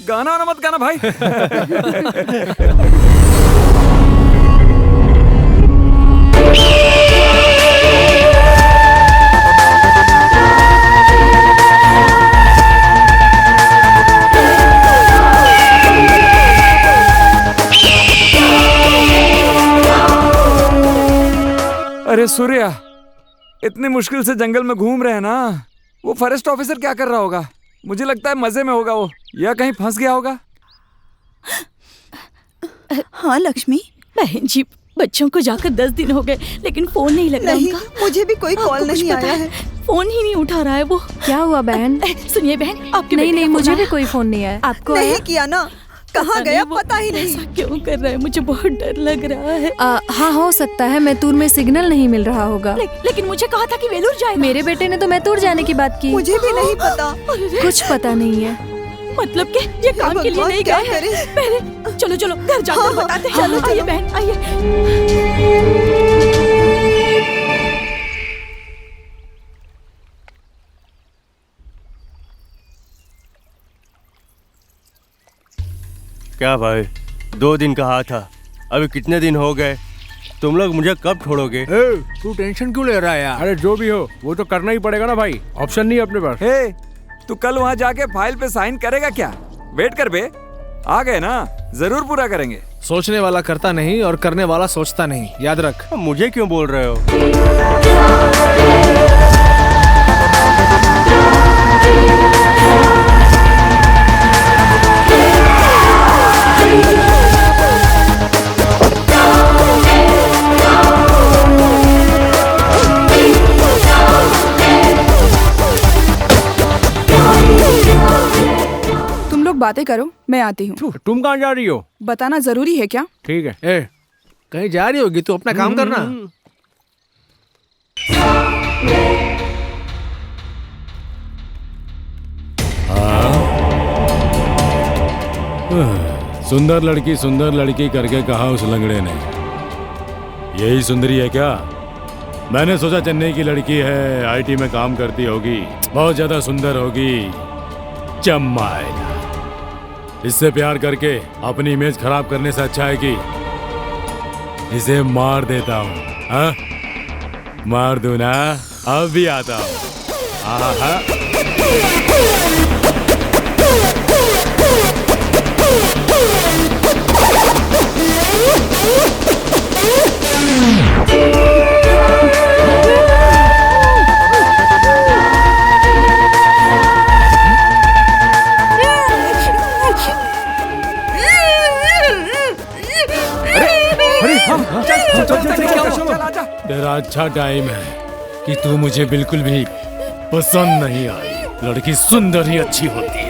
गाना ना मत गाना भाई। सूर्या, इतनी मुश्किल से जंगल में घूम रहे हैं ना, वो फॉरेस्ट ऑफिसर क्या कर रहा होगा? मुझे लगता है मजे में होगा वो, या कहीं फंस गया होगा। हाँ लक्ष्मी। बहन जी, बच्चों को जाकर 10 दिन हो गए लेकिन फोन नहीं लग रहा नहीं, उनका। मुझे भी कोई कॉल नहीं आया है। फोन ही नहीं उठा रहा है वो। क्या हुआ बहन? सुनिए बहन, आपके नहीं, मुझे भी कोई फोन नहीं आया। आपको नहीं आया? किया ना, कहाँ गया पता ही नहीं। ऐसा क्यों कर रहा है? मुझे बहुत डर लग रहा है। हाँ, हो सकता है मैतूर में सिग्नल नहीं मिल रहा होगा। लेकिन मुझे कहा था कि वेलूर जाएगा। मेरे बेटे ने तो मैतूर जाने की बात की। मुझे भी नहीं पता। कुछ पता नहीं है। मतलब कि ये काम के लिए नहीं गए हैं। पहले चलो चलो घर जाकर बताते हैं। चलो आइए बहन, आइए। क्या भाई, 2 दिन कहा था, अभी कितने दिन हो गए? तुम लोग मुझे कब छोड़ोगे? तू टेंशन क्यों ले रहा है यार? अरे जो भी हो वो तो करना ही पड़ेगा ना भाई, ऑप्शन नहीं है अपने पास। हे, तू कल वहाँ जाके फाइल पे साइन करेगा क्या? वेट कर बे, आ गए ना, जरूर पूरा करेंगे। सोचने वाला करता नहीं और करने वाला सोचता नहीं, याद रख। मुझे क्यों बोल रहे हो? तुम लोग बातें करो, मैं आती हूँ। तुम कहाँ जा रही हो? बताना जरूरी है क्या? ठीक है। ए, कहीं जा रही होगी, तू अपना काम करना। सुंदर लड़की करके कहा उस लंगड़े ने। यही सुंदरी है क्या? मैंने सोचा चेन्नई की लड़की है, आईटी में काम करती होगी, बहुत ज्यादा सुंदर होगी, चम्माएगा। इससे प्यार करके अपनी इमेज खराब करने से अच्छा है कि इसे मार देता हूँ। हाँ, मार दूं ना? अब भी आता हूँ। तेरा अच्छा टाइम है कि तू मुझे बिल्कुल भी पसंद नहीं आई। लड़की सुंदर ही अच्छी होती है।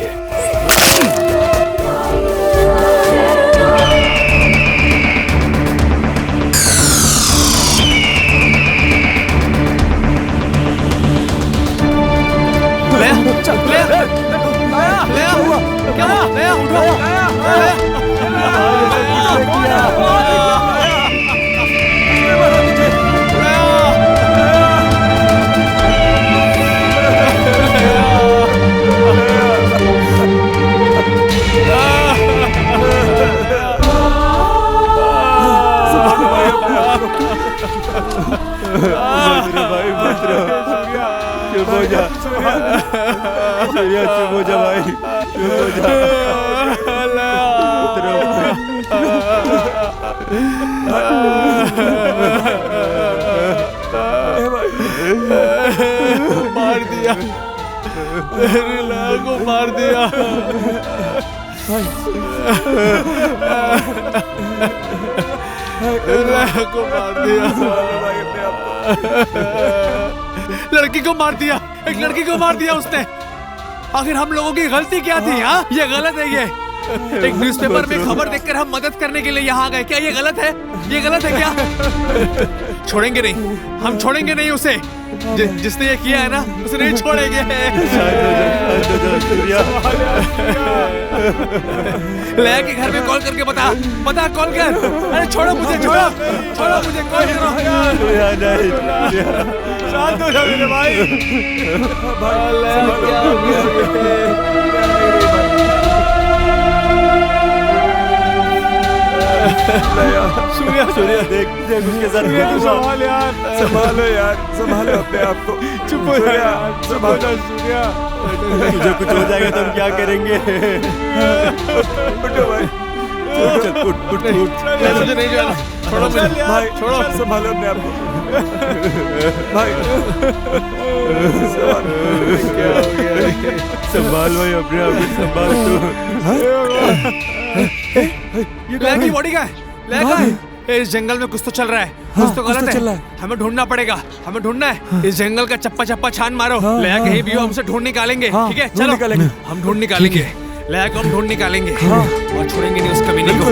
मार दिया, को मार दिया। को मार दिया, लड़की को मार दिया, एक लड़की को मार दिया उसने। आखिर हम लोगों की गलती क्या थी? हाँ, ये गलत है। ये एक न्यूज़पेपर में खबर देखकर हम मदद करने के लिए यहाँ आ गए, क्या ये गलत है? ये गलत है क्या? छोड़ेंगे नहीं, हम छोड़ेंगे नहीं उसे। जिसने ये किया है ना, उसे नहीं छोड़ेंगे। ले के घर में कॉल करके बता कॉल कर। अरे छोड़ो मुझे, छोड़ो मुझे, कॉल करो। शांत हो जाओ मेरे भाई। सूर्या देख उसके साथ संभालो अपने आप को। चुप हो जा, संभालो सूर्या। तुझे कुछ हो जाएगा तो हम क्या करेंगे? उठो भाई, उठ मुझे नहीं जाना, छोड़ो मुझे भाई छोड़ो। संभालो अपने आप को भाई क्या हो गया? संभाल भाई अपने आप को संभाल तू। लैला की बॉडी का है, लैला का है। इस जंगल में कुछ तो चल रहा है, कुछ तो गलत है। हमें ढूंढना पड़ेगा, हमें ढूंढना है। इस जंगल का चप्पा चप्पा छान मारो। लैला कहीं भी हो, हमसे ढूंढ निकालेंगे। ठीक है चलो, हम ढूंढ निकालेंगे लैला को, हम ढूंढ निकालेंगे और छोड़ेंगे नहीं उस कमीने को।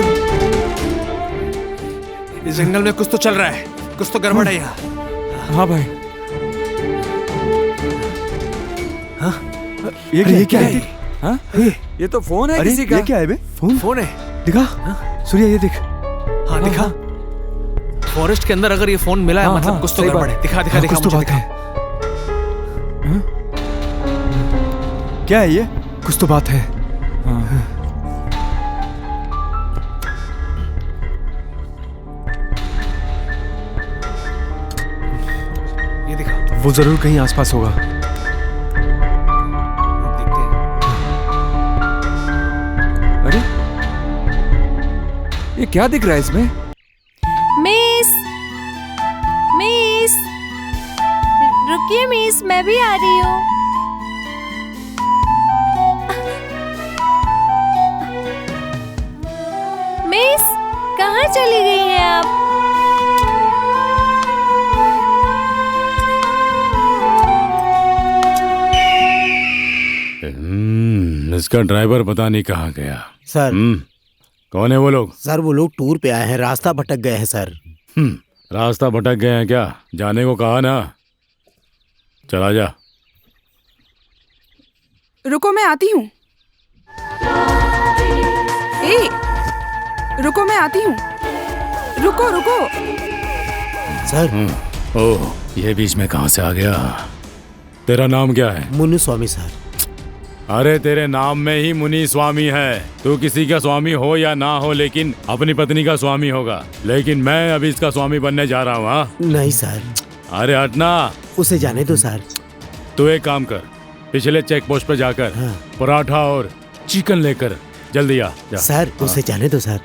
इस जंगल में कुछ तो चल रहा है, कुछ तो गड़बड़ है यहाँ। हाँ भाई ये क्या है? हाँ ये तो फोन है किसी का। ये क्या है बे? फोन है। दिखा सूर्या, ये देख। हाँ दिखा। फॉरेस्ट के अंदर अगर ये फोन मिला है मतलब कुछ तो गड़बड़ है। दिखा दिखा दिखा कुछ तो मुझे बात दिखा। है। क्या है ये? कुछ तो बात है। ये दिखा। वो जरूर कहीं आसपास होगा। देखते हैं। अरे ये क्या दिख रहा है इसमें? मिस, मिस, रुकिए मिस, मैं भी आ रही हूँ। मिस, कहाँ चली गई हैं आप? इसका ड्राइवर पता नहीं कहाँ गया। सर कौन है वो लोग? सर वो लोग टूर पे आए हैं, रास्ता भटक गए हैं सर। रास्ता भटक गए हैं क्या? जाने को कहा ना, चला जा। रुको मैं आती हूँ। ए, रुको मैं आती हूँ। रुको रुको। सर ओह, ये बीच में कहाँ से आ गया? तेरा नाम क्या है? मुन्नी स्वामी सर। अरे तेरे नाम में ही मुनि स्वामी है। तू किसी का स्वामी हो या ना हो, लेकिन अपनी पत्नी का स्वामी होगा। लेकिन मैं अभी इसका स्वामी बनने जा रहा हूँ। हाँ नहीं सर। अरे हटना। उसे जाने दो सर। तू एक काम कर, पिछले चेक पोस्ट पे जाकर पराठा और चिकन लेकर जल्दी आ जा। सर उसे जाने दो सर।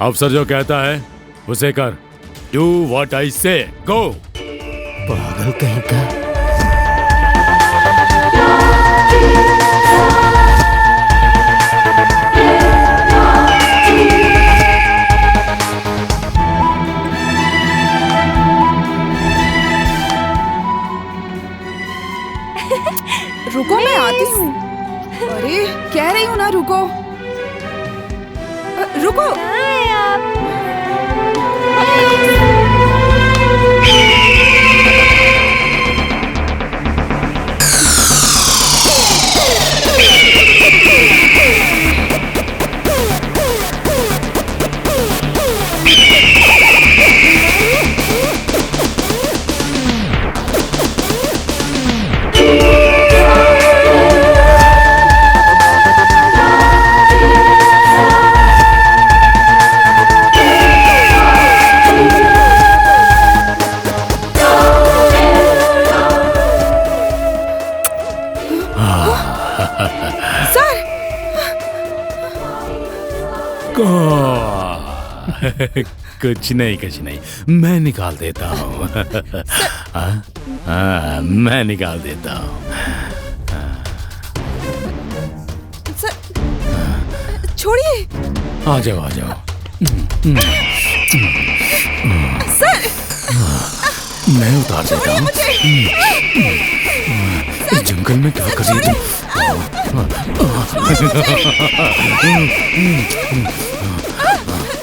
अफसर जो कहता है उसे कर। डू व्हाट आई से, गो। पागल कहीं का। रुको मैं आती हूँ। अरे कह रही हूँ ना रुको। रुको। कुछ नहीं, मैं निकाल देता हूँ। मैं निकाल देता हूँ। छोड़िए। आ जाओ सर मैं उतार देता हूँ। इस जंगल में क्या कर रही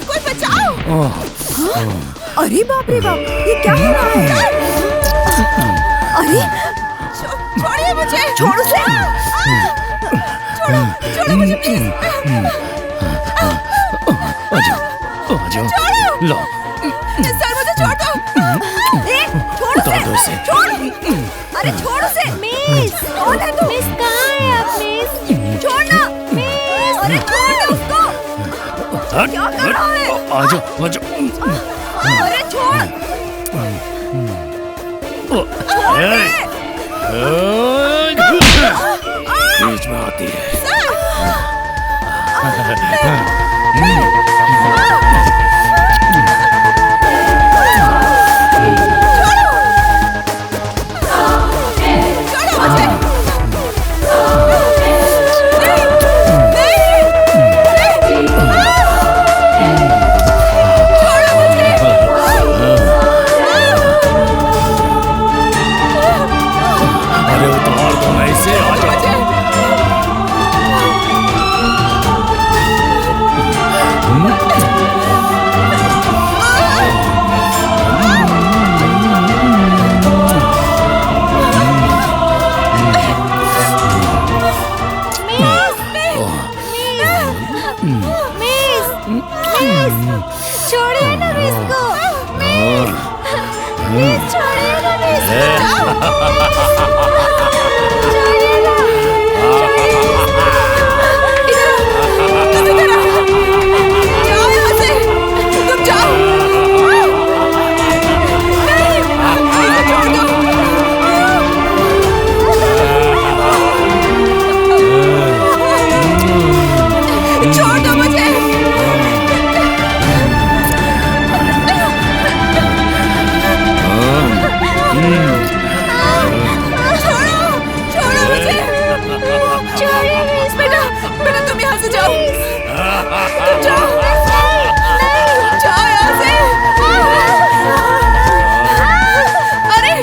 कोई बचाओ। अरे बाप रे बाप, ये क्या हो रहा है? अरे छोड़िए मुझे। छोड़ो से। छोड़ो मुझे प्लीज। आ जाओ। लो सर मुझे छोड़ दो। छोड़ो से। छोड़। अरे छोड़ो से। मिस कौन है तू? मिस कहाँ है आप मिस? छोड़ना मिस। अरे छोड़ उसको। क्या कर रहा है? आ जाओ। अरे छोड़। बीच में आती है। अरे उतार दो ना इसे, आ जाओ। छोड़िए ना इसको। मिस छोड़िए ना छोड़ दो मुझे। बेटा तुम यहाँ से जाओ, तुम जाओ, जाओ यहाँ से। अरे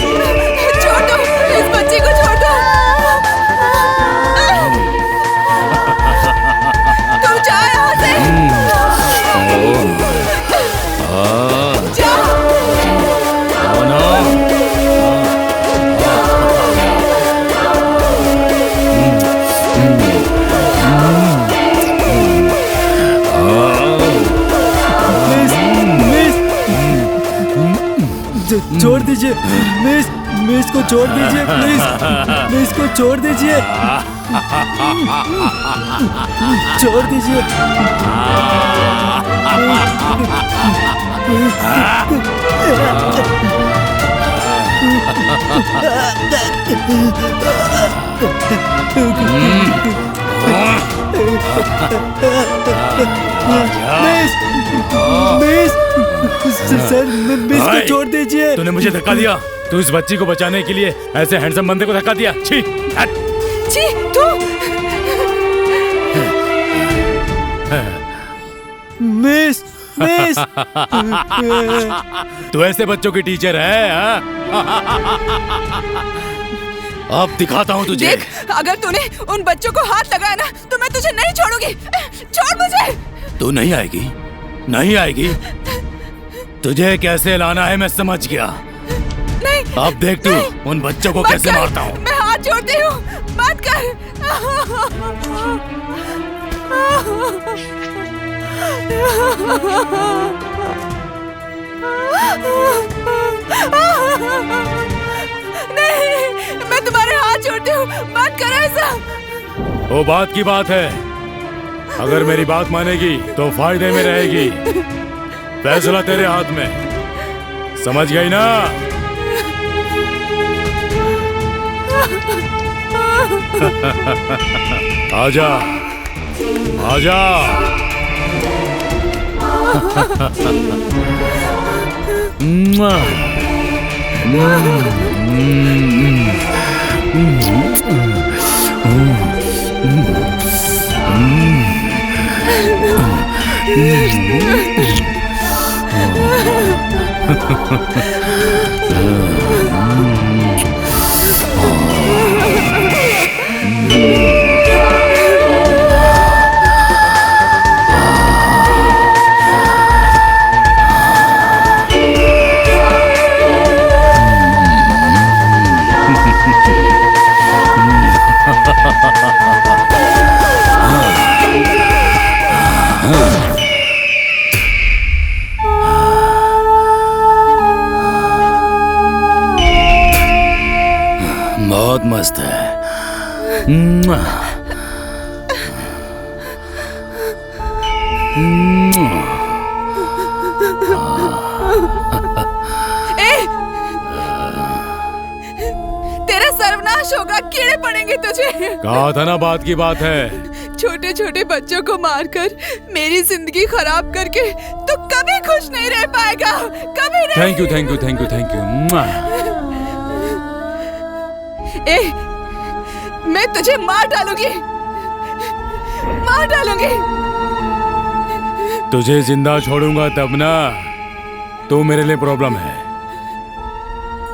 छोड़ दो, इस बच्चे को छोड़ दो। तुम जाओ यहाँ से, जाओ। छोड़ दीजिए मिस, मिस को छोड़ दीजिए प्लीज, मिस को छोड़ दीजिए, छोड़ दीजिए। मिस, मिस, सर मिस को छोड़ दीजिए। तूने मुझे धक्का दिया, तू इस बच्ची को बचाने के लिए ऐसे हैंडसम बंदे को धक्का दिया। छी हट। छी तू। Miss, miss. तू ऐसे बच्चों की टीचर है हाँ? अब दिखाता हूँ तुझे। देख, अगर तूने उन बच्चों को हाथ लगाया ना तो मैं तुझे नहीं छोड़ूंगी। छोड़ मुझे। तू नहीं आएगी, नहीं आएगी। तुझे कैसे लाना है मैं समझ गया। नहीं, अब देख तू उन बच्चों को कैसे मारता हूँ। मैं हाथ जोड़ती हूँ, मत कर। नहीं, मैं तुम्हारे हाथ जोड़ती हूँ, मत कर ऐसा। वो बात की बात है, अगर मेरी बात मानेगी तो फायदे में रहेगी। फैसला तेरे हाथ में, समझ गई ना? आजा, आजा। बहुत मस्त है। तेरा सर्वनाश होगा, कीड़े पड़ेंगे तुझे। कहा था ना बात की बात है। छोटे छोटे बच्चों को मारकर मेरी जिंदगी खराब करके तू कभी खुश नहीं रह पाएगा, कभी नहीं। Thank you thank you thank you thank you. मैं तुझे मार डालूंगी, मार डालूंगी। तुझे जिंदा छोड़ूंगा तब ना, तू मेरे लिए प्रॉब्लम है।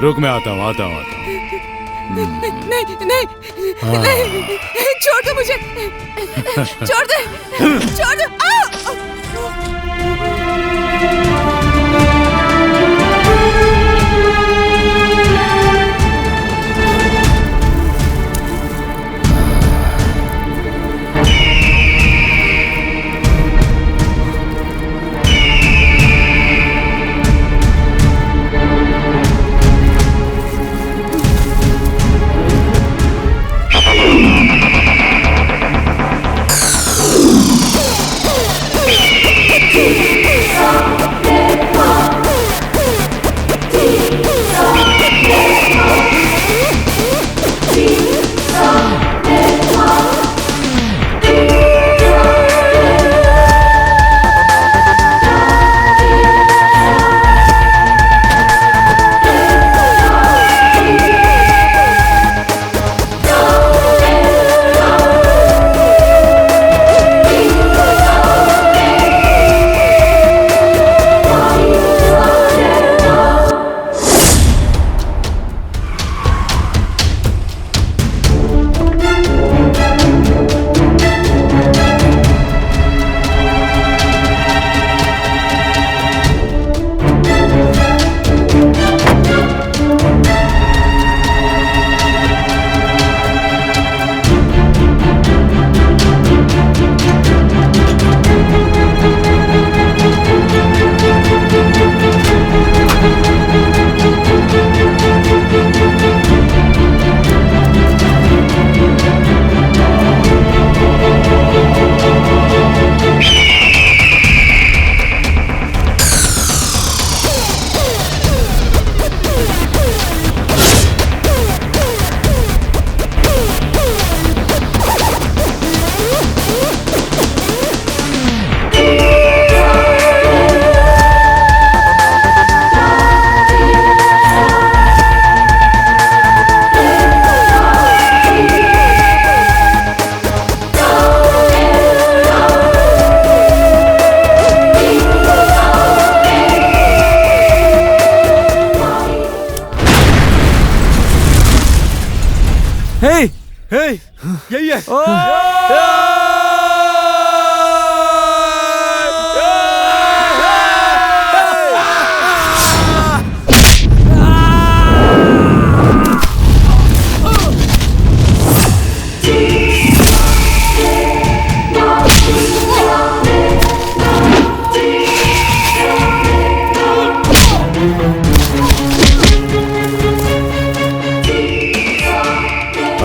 रुक मैं आता हूँ। नहीं नहीं नहीं, छोड़ दे मुझे, छोड़ दे, छोड़ दे। यही है।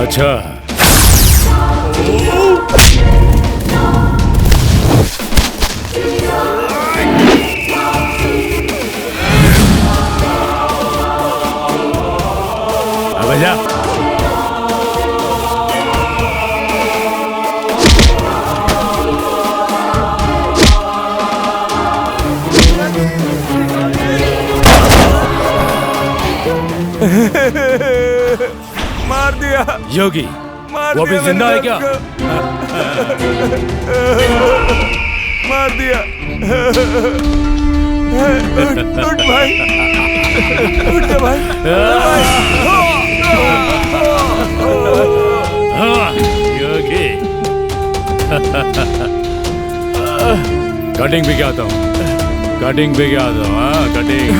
अच्छा अब जा। मार दिया योगी, वो भी जिंदा है क्या? मार दिया। उठ भाई, उठ जा भाई। योगी कटिंग भी क्या आता हूँ, कटिंग भी क्या आता हूँ। हाँ कटिंग।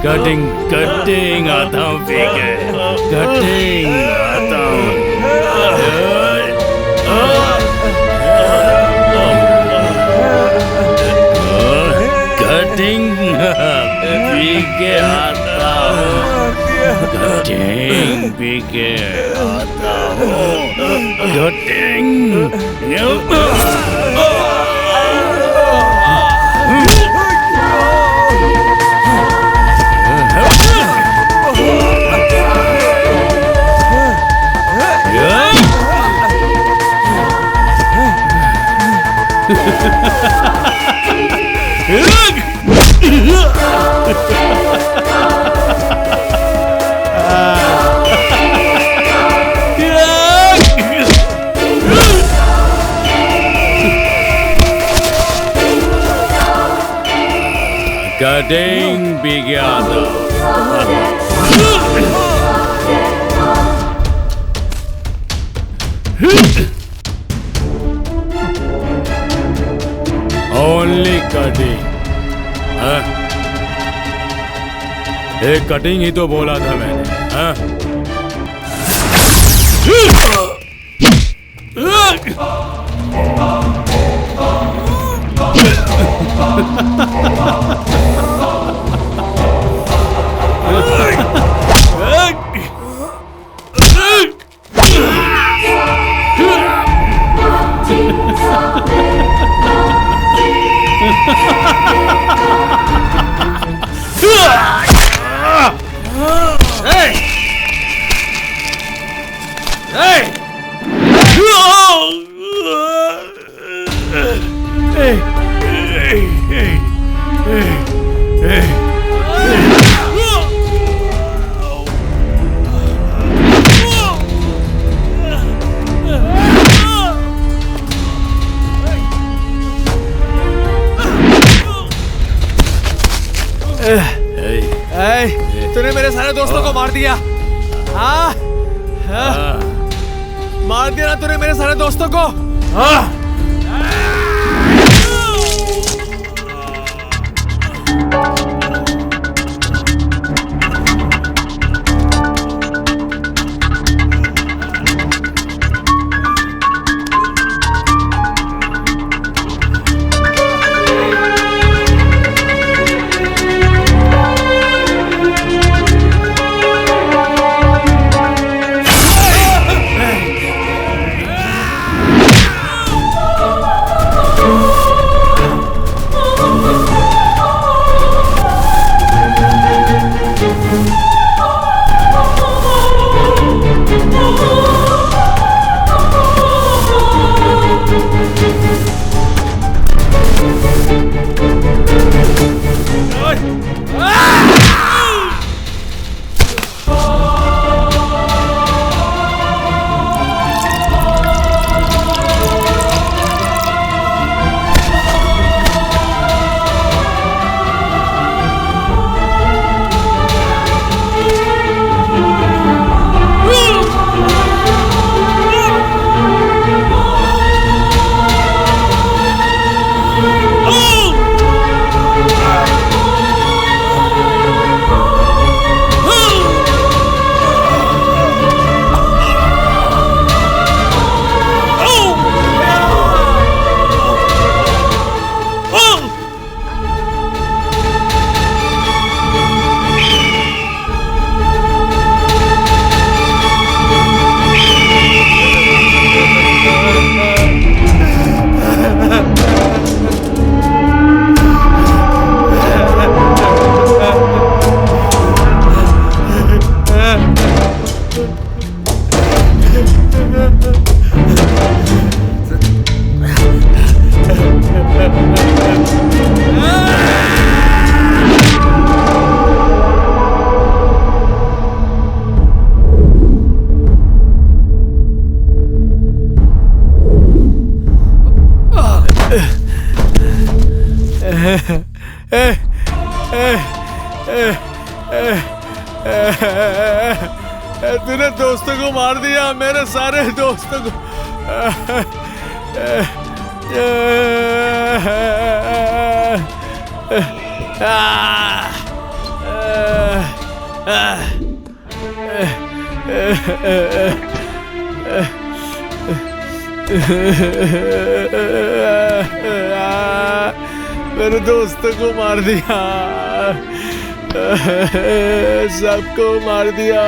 कटिंग कटिंग आता हूँ, कटिंग आता हूँ। कटिंग पी के आता हूँ, कटिंग पी के आता हूँ, कटिंग। कटिंग भी गया था। Only cutting. एक कटिंग ही तो बोला था मैंने। तूने मेरे सारे दोस्तों को मार दिया। हाँ मार दिया ना तूने मेरे सारे दोस्तों को। तूने दोस्तों को मार दिया, मेरे सारे दोस्तों को। मेरे दोस्तों को मार दिया, सबको मार दिया।